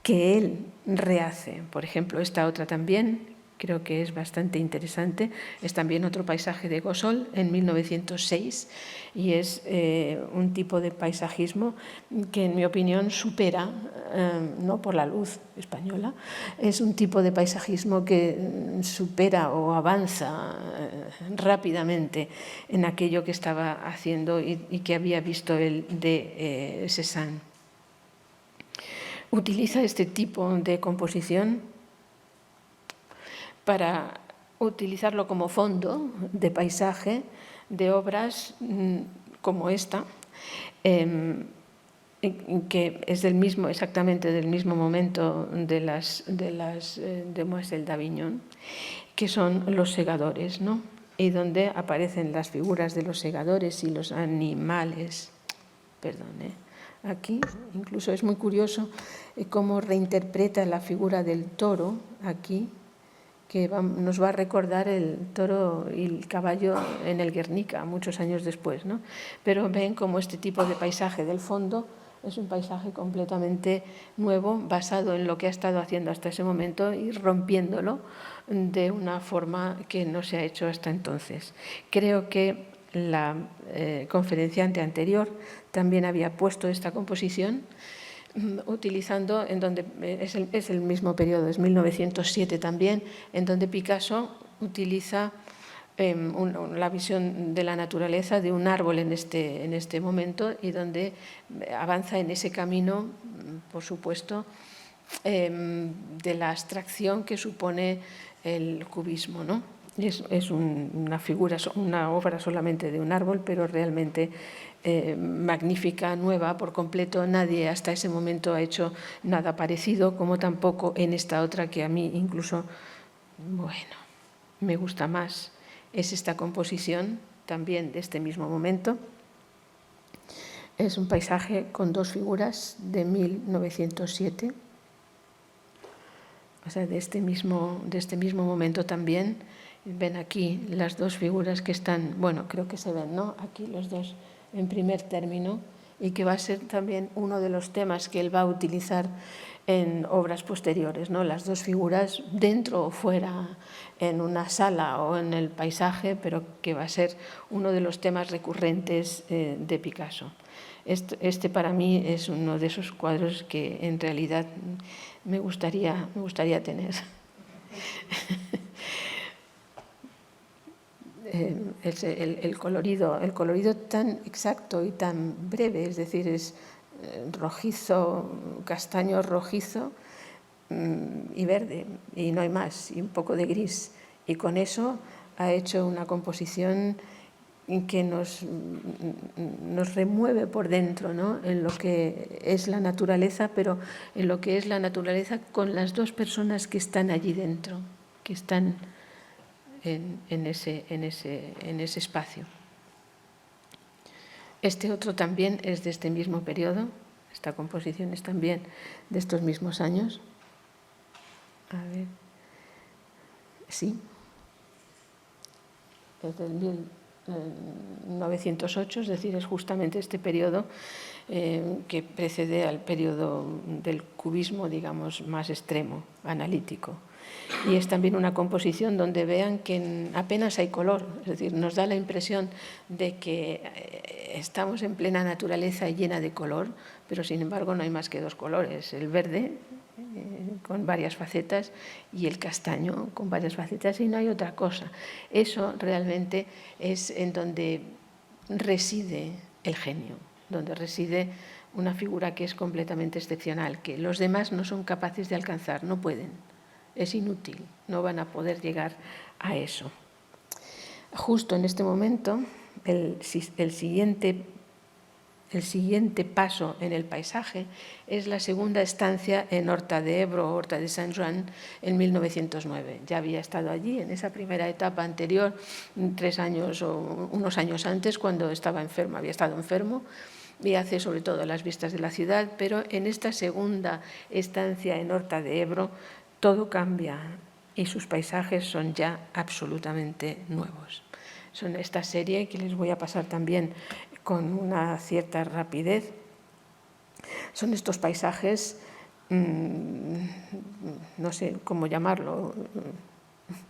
que él rehace. Por ejemplo, esta otra también, creo que es bastante interesante, es también otro paisaje de Gossol en 1906 y es un tipo de paisajismo que en mi opinión supera, no por la luz española, es un tipo de paisajismo que supera o avanza rápidamente en aquello que estaba haciendo y que había visto él de Cézanne. Utiliza este tipo de composición para utilizarlo como fondo de paisaje de obras como esta, que es exactamente del mismo momento de las Demoiselles d'Avignon, que son los segadores, ¿no? Y donde aparecen las figuras de los segadores y los animales. Perdón, aquí incluso es muy curioso cómo reinterpreta la figura del toro aquí, que nos va a recordar el toro y el caballo en el Guernica, muchos años después, ¿no? Pero ven como este tipo de paisaje del fondo es un paisaje completamente nuevo, basado en lo que ha estado haciendo hasta ese momento y rompiéndolo de una forma que no se ha hecho hasta entonces. Creo que la conferenciante anterior también había puesto esta composición, utilizando, en donde es el mismo periodo, es 1907 también, en donde Picasso utiliza la visión de la naturaleza de un árbol en este momento y donde avanza en ese camino, por supuesto, de la abstracción que supone el cubismo, ¿no? Es una figura, una obra solamente de un árbol, pero realmente magnífica, nueva por completo. Nadie hasta ese momento ha hecho nada parecido, como tampoco en esta otra que a mí incluso, bueno, me gusta más. Es esta composición también de este mismo momento. Es un paisaje con dos figuras de 1907, o sea, de este mismo momento también. Ven aquí las dos figuras que están, bueno, creo que se ven, ¿no? Aquí los dos en primer término, y que va a ser también uno de los temas que él va a utilizar en obras posteriores, ¿no? Las dos figuras dentro o fuera, en una sala o en el paisaje, pero que va a ser uno de los temas recurrentes de Picasso. Este para mí es uno de esos cuadros que en realidad me gustaría tener. El colorido tan exacto y tan breve, es decir, es rojizo, castaño rojizo y verde, y no hay más, y un poco de gris. Y con eso ha hecho una composición que nos remueve por dentro, ¿no? En lo que es la naturaleza, pero en lo que es la naturaleza con las dos personas que están allí dentro, que están en ese espacio. Este otro también es de este mismo periodo, esta composición es también de estos mismos años. A ver, sí, es del 1908, es decir, es justamente este periodo que precede al periodo del cubismo, digamos, más extremo, analítico. Y es también una composición donde vean que apenas hay color, es decir, nos da la impresión de que estamos en plena naturaleza llena de color, pero sin embargo no hay más que dos colores, el verde con varias facetas y el castaño con varias facetas, y no hay otra cosa. Eso realmente es en donde reside el genio, donde reside una figura que es completamente excepcional, que los demás no son capaces de alcanzar, no pueden. Es inútil, no van a poder llegar a eso. Justo en este momento, el siguiente el siguiente paso en el paisaje es la segunda estancia en Horta de Ebro, Horta de Sant Joan, en 1909. Ya había estado allí en esa primera etapa anterior, 3 años o unos años antes, cuando estaba enfermo, había estado enfermo, y hace sobre todo las vistas de la ciudad, pero en esta segunda estancia en Horta de Ebro todo cambia y sus paisajes son ya absolutamente nuevos. Son esta serie que les voy a pasar también con una cierta rapidez. Son estos paisajes, no sé cómo llamarlo,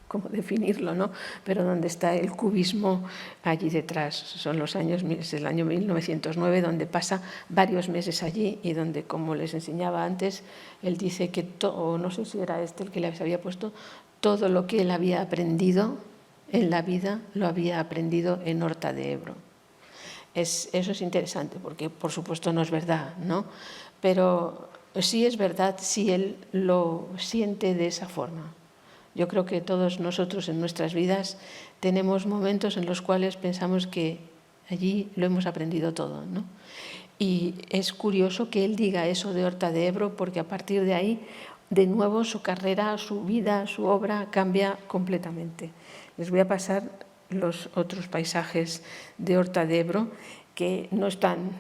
cómo definirlo, ¿no? Pero donde está el cubismo allí detrás. Son los años, es el año 1909, donde pasa varios meses allí y donde, como les enseñaba antes, él dice que, no sé si era este el que les había puesto, todo lo que él había aprendido en la vida lo había aprendido en Horta de Ebro. Eso es interesante, porque por supuesto no es verdad, ¿no? Pero sí es verdad si él lo siente de esa forma. Yo creo que todos nosotros en nuestras vidas tenemos momentos en los cuales pensamos que allí lo hemos aprendido todo, ¿no? Y es curioso que él diga eso de Horta de Ebro, porque a partir de ahí, de nuevo, su carrera, su vida, su obra cambia completamente. Les voy a pasar los otros paisajes de Horta de Ebro, que no están,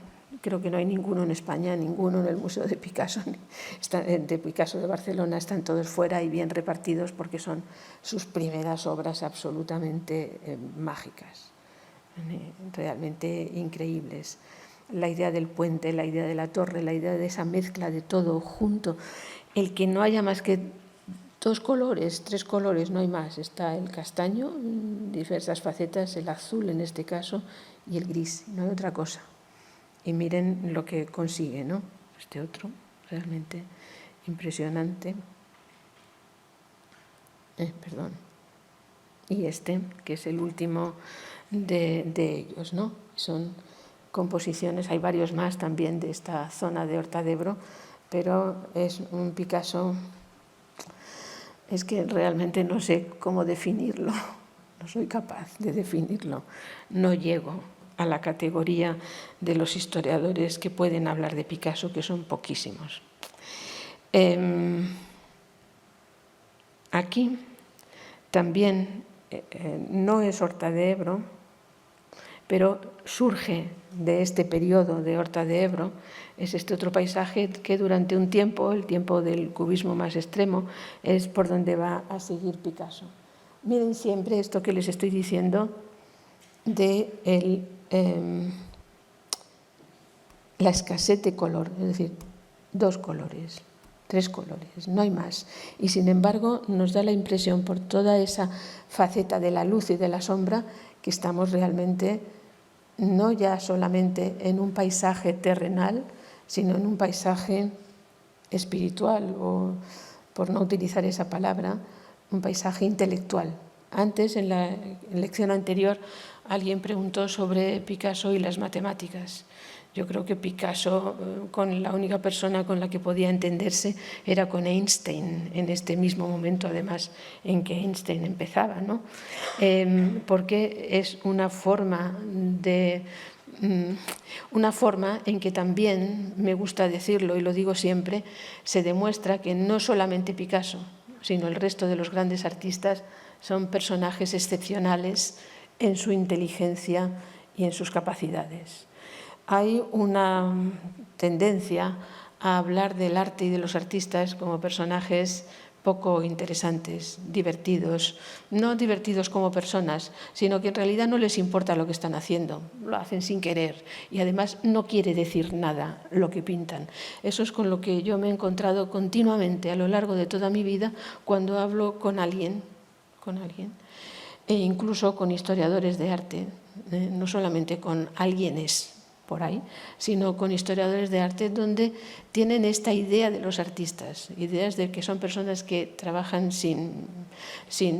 creo que no hay ninguno en España, ninguno en el Museo de Picasso, de Picasso de Barcelona, están todos fuera y bien repartidos porque son sus primeras obras absolutamente mágicas, realmente increíbles. La idea del puente, la idea de la torre, la idea de esa mezcla de todo junto, el que no haya más que 2 colores, 3 colores, no hay más. Está el castaño, diversas facetas, el azul en este caso, y el gris, no hay otra cosa. Y miren lo que consigue, ¿no? Este otro, realmente impresionante. Perdón. Y este, que es el último de ellos, ¿no? Son composiciones, hay varios más también de esta zona de Horta de Ebro, pero es un Picasso. Es que realmente no sé cómo definirlo, no soy capaz de definirlo, no llego a la categoría de los historiadores que pueden hablar de Picasso, que son poquísimos. Aquí también no es Horta de Ebro, pero surge de este periodo de Horta de Ebro, es este otro paisaje que durante un tiempo, el tiempo del cubismo más extremo, es por donde va a seguir Picasso. Miren siempre esto que les estoy diciendo de la escasez de color, es decir, 2 colores, 3 colores, no hay más. Y sin embargo nos da la impresión por toda esa faceta de la luz y de la sombra que estamos realmente no ya solamente en un paisaje terrenal, sino en un paisaje espiritual, o por no utilizar esa palabra, un paisaje intelectual. Antes, en la lección anterior, alguien preguntó sobre Picasso y las matemáticas. Yo creo que Picasso, con la única persona con la que podía entenderse era con Einstein, en este mismo momento, además, en que Einstein empezaba, ¿no? Porque es una forma en que también, me gusta decirlo y lo digo siempre, se demuestra que no solamente Picasso, sino el resto de los grandes artistas son personajes excepcionales en su inteligencia y en sus capacidades. Hay una tendencia a hablar del arte y de los artistas como personajes poco interesantes, divertidos, no divertidos como personas, sino que en realidad no les importa lo que están haciendo, lo hacen sin querer y además no quiere decir nada lo que pintan. Eso es con lo que yo me he encontrado continuamente a lo largo de toda mi vida cuando hablo con alguien, e incluso con historiadores de arte, no solamente con alguienes por ahí, sino con historiadores de arte donde tienen esta idea de los artistas, ideas de que son personas que trabajan sin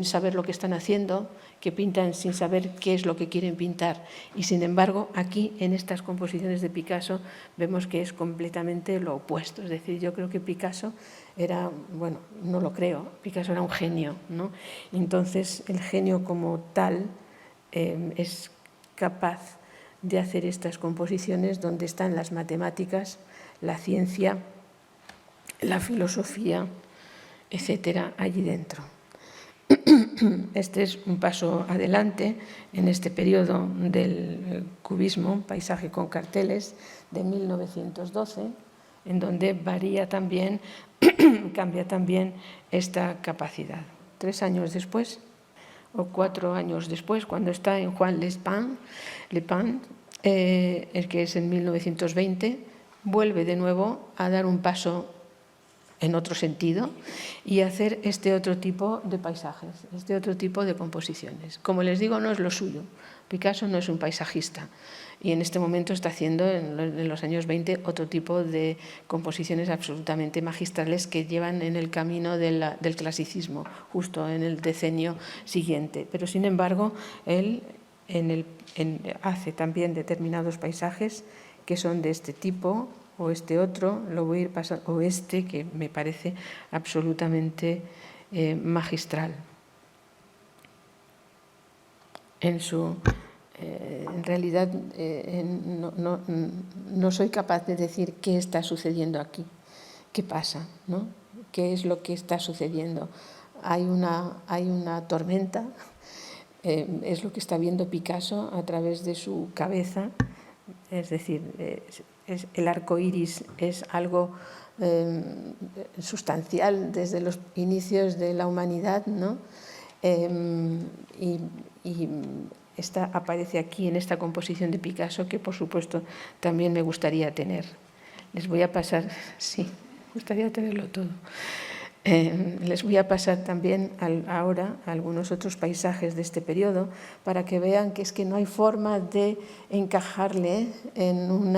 saber lo que están haciendo, que pintan sin saber qué es lo que quieren pintar. Y sin embargo, aquí en estas composiciones de Picasso vemos que es completamente lo opuesto. Es decir, yo creo que Picasso era, bueno, no lo creo, Picasso era un genio, ¿no? Entonces, el genio como tal es capaz de hacer estas composiciones donde están las matemáticas, la ciencia, la filosofía, etcétera, allí dentro. Este es un paso adelante en este periodo del cubismo, paisaje con carteles, de 1912, en donde varía también, cambia también esta capacidad. 3 años después, o 4 años después, cuando está en Juan Lepin, el que es en 1920, vuelve de nuevo a dar un paso en otro sentido y hacer este otro tipo de paisajes, este otro tipo de composiciones. Como les digo, no es lo suyo. Picasso no es un paisajista y en este momento está haciendo, en los años 20, otro tipo de composiciones absolutamente magistrales que llevan en el camino del clasicismo, justo en el decenio siguiente. Pero, sin embargo, él hace también determinados paisajes que son de este tipo, o este otro, lo voy a ir pasando, o este que me parece absolutamente magistral. En realidad no soy capaz de decir qué está sucediendo aquí, qué pasa, ¿no? ¿Qué es lo que está sucediendo? Hay una tormenta, es lo que está viendo Picasso a través de su cabeza, es decir, el arco iris es algo sustancial desde los inicios de la humanidad, ¿no? Y aparece aquí en esta composición de Picasso que, por supuesto, también me gustaría tener. Les voy a pasar, sí, me gustaría tenerlo todo. Les voy a pasar también ahora algunos otros paisajes de este periodo para que vean que es que no hay forma de encajarle en un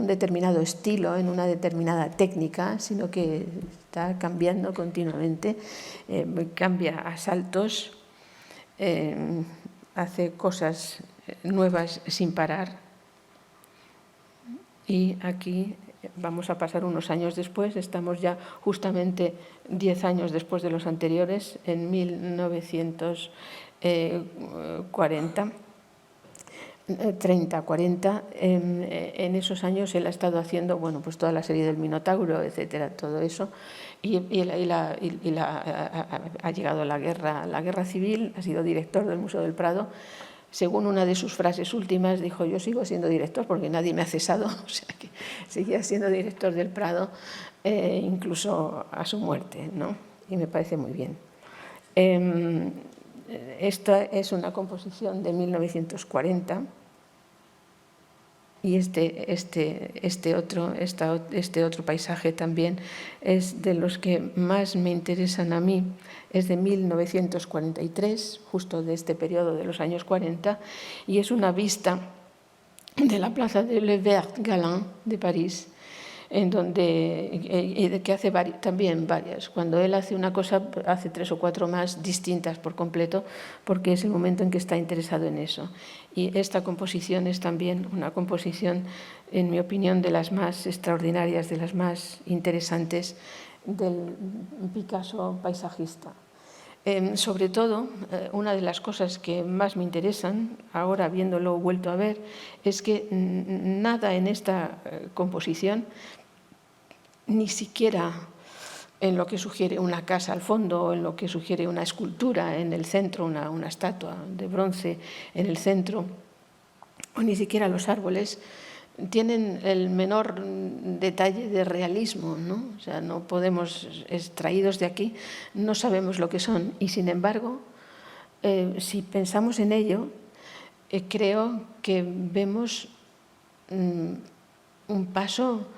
determinado estilo, en una determinada técnica, sino que está cambiando continuamente, cambia a saltos, hace cosas nuevas sin parar. Y aquí vamos a pasar unos años después, estamos ya justamente 10 años después de los anteriores, en 1940, 30-40, en esos años él ha estado haciendo, bueno, pues toda la serie del Minotauro, etcétera, todo eso, y ha llegado la guerra civil, ha sido director del Museo del Prado. Según una de sus frases últimas, dijo: yo sigo siendo director porque nadie me ha cesado, o sea que seguía siendo director del Prado incluso a su muerte, ¿no? Y me parece muy bien. Esta es una composición de 1940 y este otro paisaje también es de los que más me interesan a mí. Es de 1943, justo de este periodo de los años 40, y es una vista de la plaza de Le Vert Galant de París, en donde que hace también varias. Cuando él hace una cosa, hace 3 o 4 más distintas por completo, porque es el momento en que está interesado en eso. Y esta composición es también una composición, en mi opinión, de las más extraordinarias, de las más interesantes del Picasso paisajista. Sobre todo, una de las cosas que más me interesan, ahora habiéndolo vuelto a ver, es que nada en esta composición, ni siquiera en lo que sugiere una casa al fondo o en lo que sugiere una escultura en el centro, una estatua de bronce en el centro, o ni siquiera los árboles, tienen el menor detalle de realismo, ¿no? O sea, no podemos, extraídos de aquí, no sabemos lo que son. Y, sin embargo, si pensamos en ello, creo que vemos un paso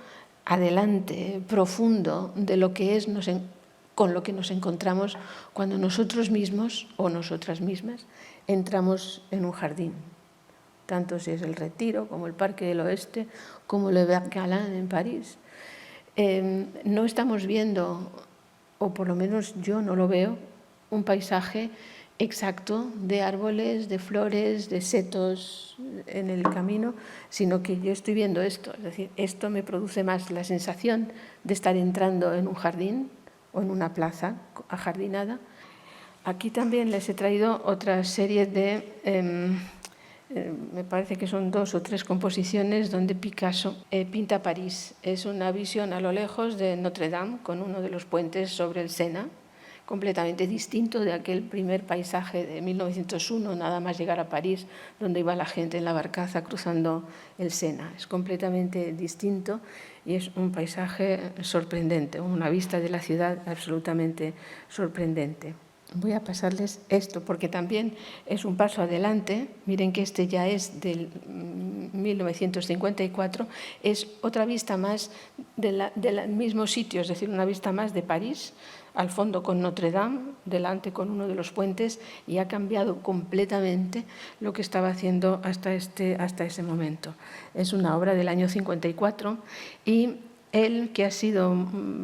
adelante, profundo, de lo que es con lo que nos encontramos cuando nosotros mismos o nosotras mismas entramos en un jardín. Tanto si es el Retiro, como el Parque del Oeste, como Le Vert Galant en París. No estamos viendo, o por lo menos yo no lo veo, un paisaje exacto de árboles, de flores, de setos en el camino, sino que yo estoy viendo esto. Es decir, esto me produce más la sensación de estar entrando en un jardín o en una plaza ajardinada. Aquí también les he traído otra serie de me parece que son 2 o 3 composiciones donde Picasso pinta París. Es una visión a lo lejos de Notre Dame, con uno de los puentes sobre el Sena, completamente distinto de aquel primer paisaje de 1901, nada más llegar a París, donde iba la gente en la barcaza cruzando el Sena. Es completamente distinto y es un paisaje sorprendente, una vista de la ciudad absolutamente sorprendente. Voy a pasarles esto porque también es un paso adelante. Miren que este ya es del 1954, es otra vista más del mismo sitio, es decir, una vista más de París, al fondo con Notre Dame, delante con uno de los puentes, y ha cambiado completamente lo que estaba haciendo hasta ese momento. Es una obra del año 54 y él, que ha sido,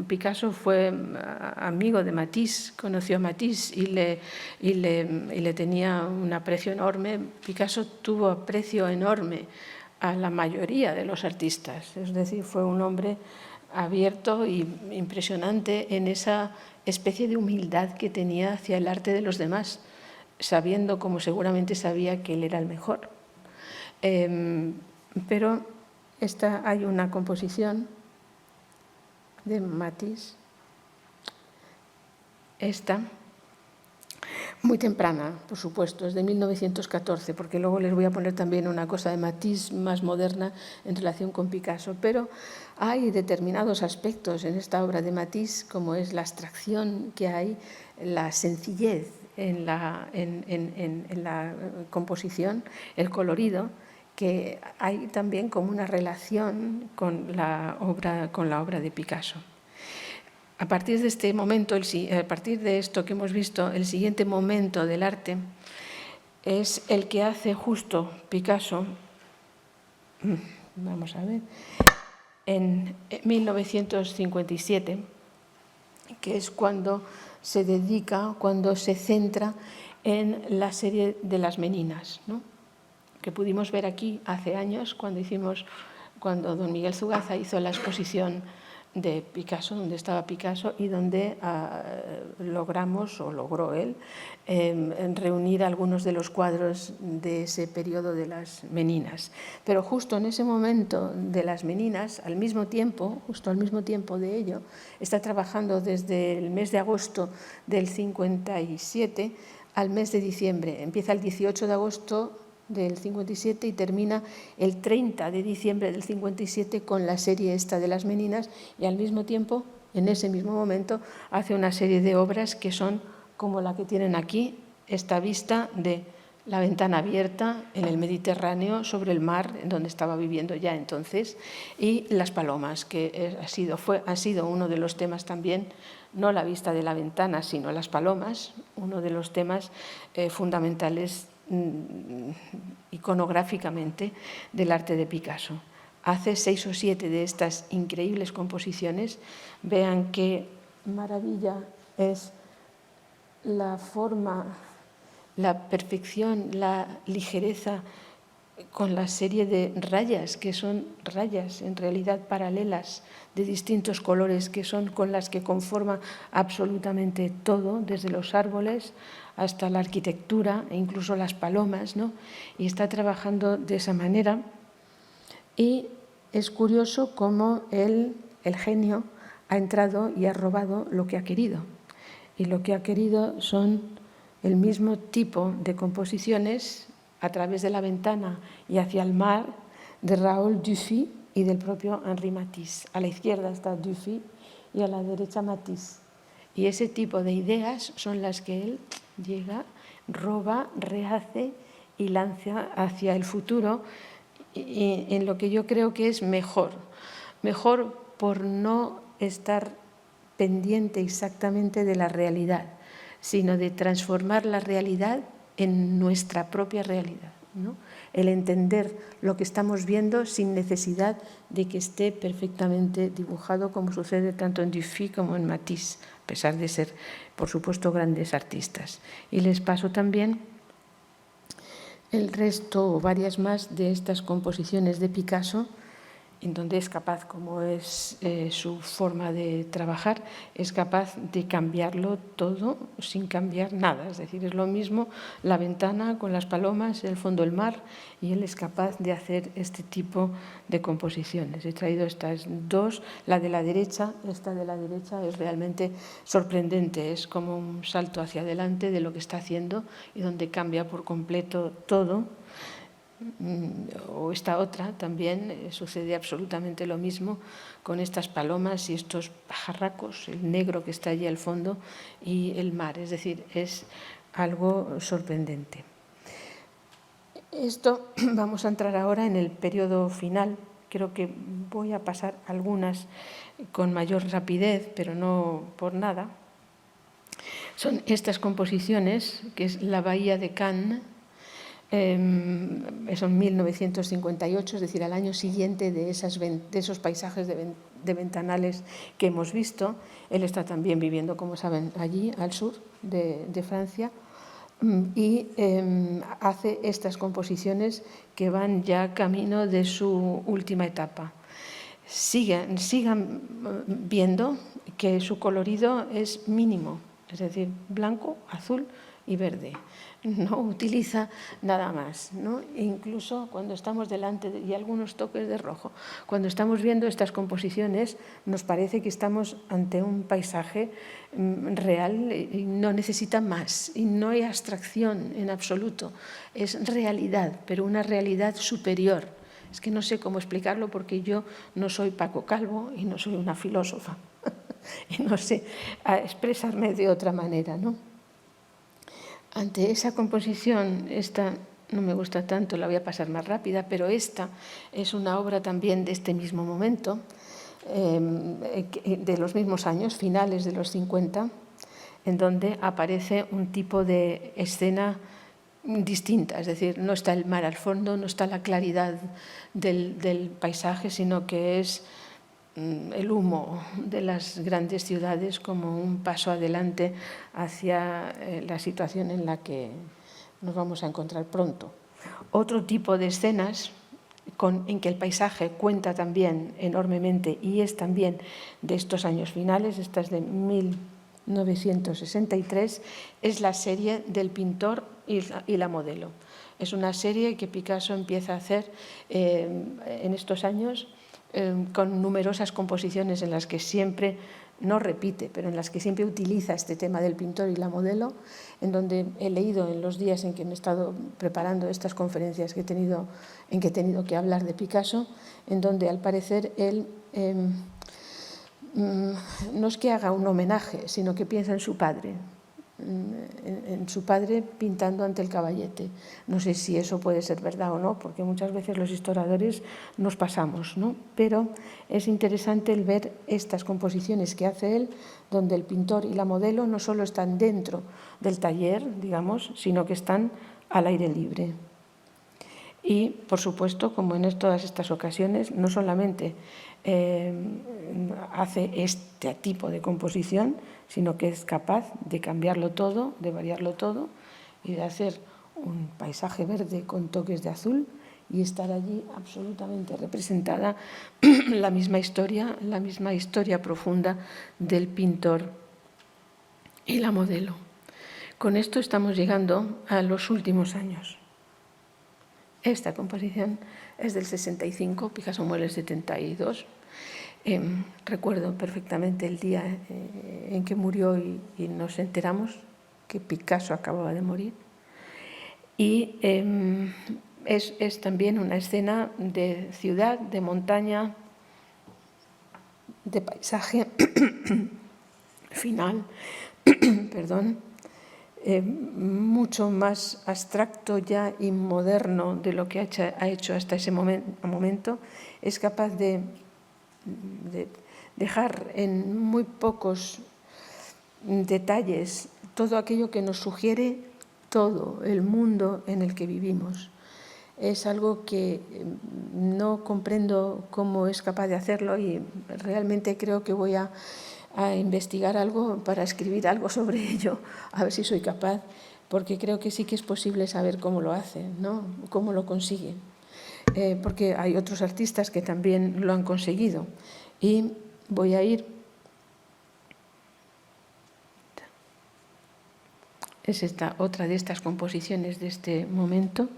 Picasso fue amigo de Matisse, conoció a Matisse y le tenía un aprecio enorme. Picasso tuvo aprecio enorme a la mayoría de los artistas, es decir, fue un hombre abierto y impresionante en esa especie de humildad que tenía hacia el arte de los demás, sabiendo, como seguramente sabía, que él era el mejor. Pero hay una composición de Matisse, esta, muy temprana, por supuesto, es de 1914, porque luego les voy a poner también una cosa de Matisse más moderna en relación con Picasso, pero hay determinados aspectos en esta obra de Matisse, como es la abstracción que hay, la sencillez en la composición, el colorido, que hay también como una relación con la obra de Picasso. A partir de este momento, a partir de esto que hemos visto, el siguiente momento del arte es el que hace justo Picasso, vamos a ver, en 1957, que es cuando se dedica, cuando se centra en la serie de las Meninas, ¿no?, que pudimos ver aquí hace años cuando don Miguel Zugaza hizo la exposición de Picasso, donde estaba Picasso y donde logró él reunir algunos de los cuadros de ese periodo de las Meninas. Pero justo en ese momento de las Meninas, justo al mismo tiempo de ello, está trabajando desde el mes de agosto del 57 al mes de diciembre. Empieza el 18 de agosto del 57 y termina el 30 de diciembre del 57 con la serie esta de las Meninas, y al mismo tiempo, en ese mismo momento, hace una serie de obras que son como la que tienen aquí, esta vista de la ventana abierta en el Mediterráneo sobre el mar, en donde estaba viviendo ya entonces, y las palomas, que ha sido uno de los temas también, no la vista de la ventana, sino las palomas, uno de los temas fundamentales iconográficamente del arte de Picasso. Hace 6 o 7 de estas increíbles composiciones. Vean qué maravilla es la forma, la perfección, la ligereza con la serie de rayas, que son rayas en realidad paralelas de distintos colores, que son con las que conforma absolutamente todo, desde los árboles hasta la arquitectura e incluso las palomas, ¿no? Y está trabajando de esa manera. Y es curioso cómo el genio ha entrado y ha robado lo que ha querido. Y lo que ha querido son el mismo tipo de composiciones a través de la ventana y hacia el mar de Raoul Dufy y del propio Henri Matisse. A la izquierda está Dufy y a la derecha Matisse. Y ese tipo de ideas son las que él llega, roba, rehace y lanza hacia el futuro, y en lo que yo creo que es mejor por no estar pendiente exactamente de la realidad, sino de transformar la realidad en nuestra propia realidad, ¿no? El entender lo que estamos viendo sin necesidad de que esté perfectamente dibujado, como sucede tanto en Dufy como en Matisse, a pesar de ser, por supuesto, grandes artistas. Y les paso también el resto o varias más de estas composiciones de Picasso, en donde es capaz, como es su forma de trabajar, es capaz de cambiarlo todo sin cambiar nada. Es decir, es lo mismo la ventana con las palomas, el fondo del mar, y él es capaz de hacer este tipo de composiciones. He traído estas dos. La de la derecha, esta de la derecha es realmente sorprendente, es como un salto hacia adelante de lo que está haciendo y donde cambia por completo todo. O esta otra también sucede absolutamente lo mismo con estas palomas y estos pajarracos, el negro que está allí al fondo y el mar. Es decir, es algo sorprendente. Esto vamos a entrar ahora en el periodo final. Creo que voy a pasar algunas con mayor rapidez, pero no por nada. Son estas composiciones, que es la Bahía de Cannes, son 1958, es decir, al año siguiente de esos paisajes de ventanales que hemos visto. Él está también viviendo, como saben, allí al sur de Francia, y hace estas composiciones que van ya camino de su última etapa. Sigan viendo que su colorido es mínimo, es decir, blanco, azul y verde. No utiliza nada más, ¿no? E incluso cuando estamos delante y algunos toques de rojo, cuando estamos viendo estas composiciones, nos parece que estamos ante un paisaje real y no necesita más. Y no hay abstracción en absoluto, es realidad, pero una realidad superior. Es que no sé cómo explicarlo porque yo no soy Paco Calvo y no soy una filósofa y no sé expresarme de otra manera, ¿no? Ante esa composición, esta no me gusta tanto, la voy a pasar más rápida, pero esta es una obra también de este mismo momento, de los mismos años, finales de los 50, en donde aparece un tipo de escena distinta, es decir, no está el mar al fondo, no está la claridad del paisaje, sino que es el humo de las grandes ciudades como un paso adelante hacia la situación en la que nos vamos a encontrar pronto. Otro tipo de escenas en que el paisaje cuenta también enormemente y es también de estos años finales, esta es de 1963, es la serie del pintor y la modelo. Es una serie que Picasso empieza a hacer en estos años con numerosas composiciones en las que siempre, no repite, pero en las que siempre utiliza este tema del pintor y la modelo, en donde he leído en los días en que me he estado preparando estas conferencias en que he tenido que hablar de Picasso, en donde al parecer él no es que haga un homenaje, sino que piensa en su padre pintando ante el caballete. No sé si eso puede ser verdad o no, porque muchas veces los historiadores nos pasamos, ¿no? Pero es interesante el ver estas composiciones que hace él, donde el pintor y la modelo no solo están dentro del taller, digamos, sino que están al aire libre. Y, por supuesto, como en todas estas ocasiones, no solamente hace este tipo de composición, sino que es capaz de cambiarlo todo, de variarlo todo y de hacer un paisaje verde con toques de azul y estar allí absolutamente representada la misma historia profunda del pintor y la modelo. Con esto estamos llegando a los últimos años. Esta composición es del 65, Picasso muere en el 72. Recuerdo perfectamente el día en que murió y nos enteramos que Picasso acababa de morir. Y es también una escena de ciudad, de montaña, de paisaje final, perdón, mucho más abstracto ya y moderno de lo que ha hecho hasta ese momento. Es capaz de dejar en muy pocos detalles todo aquello que nos sugiere todo el mundo en el que vivimos. Es algo que no comprendo cómo es capaz de hacerlo y realmente creo que voy a investigar algo para escribir algo sobre ello, a ver si soy capaz, porque creo que sí que es posible saber cómo lo hace, ¿no? Cómo lo consigue. porque hay otros artistas que también lo han conseguido. Y voy a ir... Es esta otra de estas composiciones de este momento.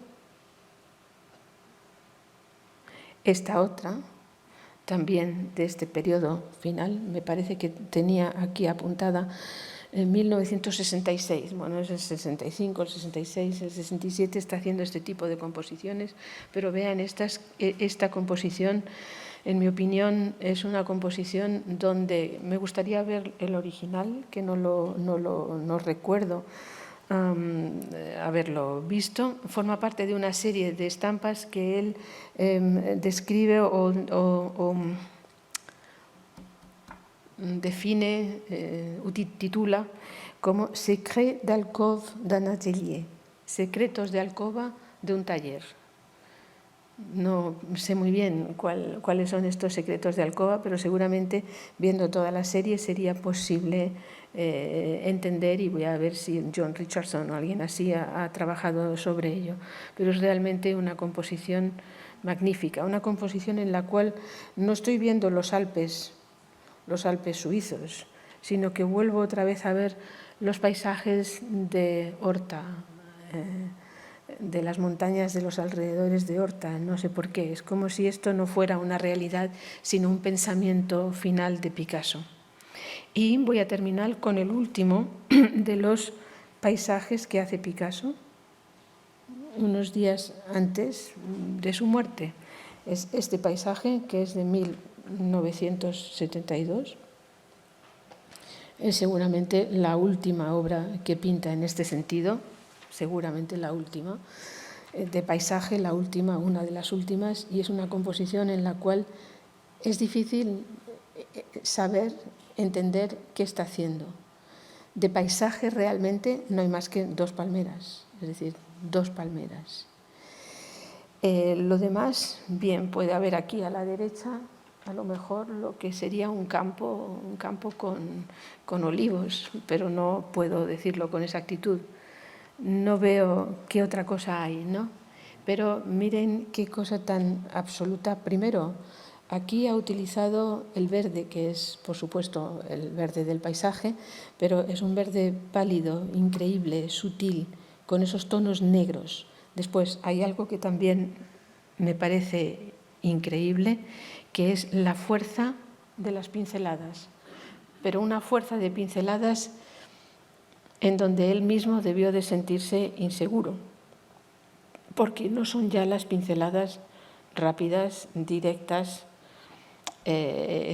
Esta otra, también de este periodo final, me parece que tenía aquí apuntada en 1966. Bueno, es el 65, el 66, el 67, está haciendo este tipo de composiciones, pero vean, esta composición, en mi opinión, es una composición donde me gustaría ver el original, que no recuerdo haberlo visto. Forma parte de una serie de estampas que él describe o define, titula como Secret d'alcôve d'un atelier, secretos de alcoba de un taller. No sé muy bien cuáles son estos secretos de alcoba, pero seguramente viendo toda la serie sería posible entender, y voy a ver si John Richardson o alguien así ha trabajado sobre ello. Pero es realmente una composición magnífica, una composición en la cual no estoy viendo los Alpes suizos, sino que vuelvo otra vez a ver los paisajes de Horta, de las montañas de los alrededores de Horta. No sé por qué, es como si esto no fuera una realidad, sino un pensamiento final de Picasso. Y voy a terminar con el último de los paisajes que hace Picasso, unos días antes de su muerte. Es este paisaje, que es de 1972. Es seguramente la última obra que pinta en este sentido, seguramente la última, de paisaje, la última, una de las últimas, y es una composición en la cual es difícil saber, entender qué está haciendo. De paisaje realmente no hay más que 2 palmeras, es decir, 2 palmeras. Lo demás, bien, puede haber aquí a la derecha a lo mejor lo que sería un campo con olivos, pero no puedo decirlo con exactitud. No veo qué otra cosa hay, ¿no? Pero miren qué cosa tan absoluta. Primero, aquí ha utilizado el verde, que es, por supuesto, el verde del paisaje, pero es un verde pálido, increíble, sutil, con esos tonos negros. Después, hay algo que también me parece increíble, que es la fuerza de las pinceladas, pero una fuerza de pinceladas en donde él mismo debió de sentirse inseguro, porque no son ya las pinceladas rápidas, directas,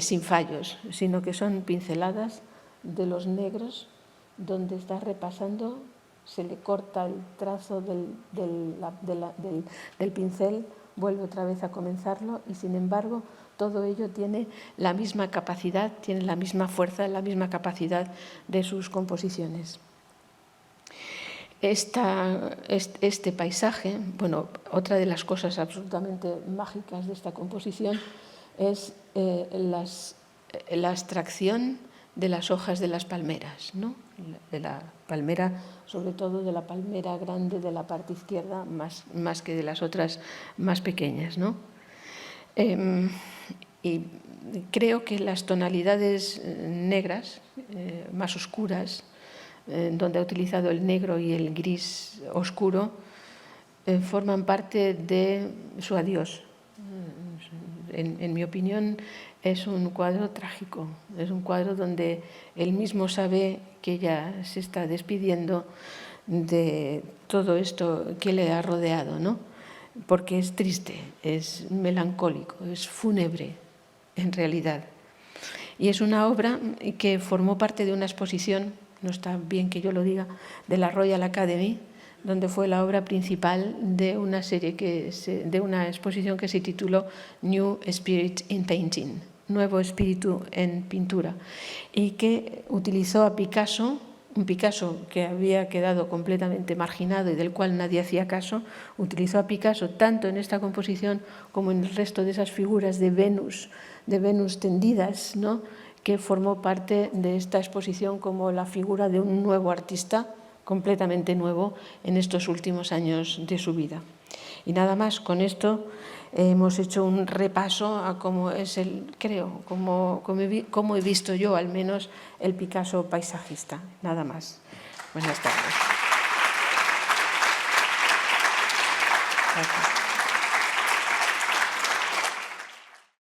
sin fallos, sino que son pinceladas de los negros, donde está repasando, se le corta el trazo del pincel, vuelve otra vez a comenzarlo, y sin embargo todo ello tiene la misma capacidad, tiene la misma fuerza, la misma capacidad de sus composiciones. Este paisaje, bueno, otra de las cosas absolutamente mágicas de esta composición es la extracción de las hojas de las palmeras, ¿no? De la palmera, sobre todo de la palmera grande de la parte izquierda, más que de las otras más pequeñas, ¿no? Y creo que las tonalidades negras, más oscuras, donde ha utilizado el negro y el gris oscuro, forman parte de su adiós. En mi opinión, es un cuadro trágico, es un cuadro donde él mismo sabe que ya se está despidiendo de todo esto que le ha rodeado, ¿no? Porque es triste, es melancólico, es fúnebre, en realidad. Y es una obra que formó parte de una exposición, no está bien que yo lo diga, de la Royal Academy, donde fue la obra principal de una de una exposición que se tituló New Spirit in Painting, Nuevo Espíritu en Pintura, y que utilizó a Picasso, un Picasso que había quedado completamente marginado y del cual nadie hacía caso, utilizó a Picasso tanto en esta composición como en el resto de esas figuras de Venus tendidas, ¿no?, que formó parte de esta exposición como la figura de un nuevo artista, completamente nuevo en estos últimos años de su vida. Y nada más, con esto hemos hecho un repaso a cómo es cómo he visto yo al menos el Picasso paisajista. Nada más. Buenas tardes. Gracias.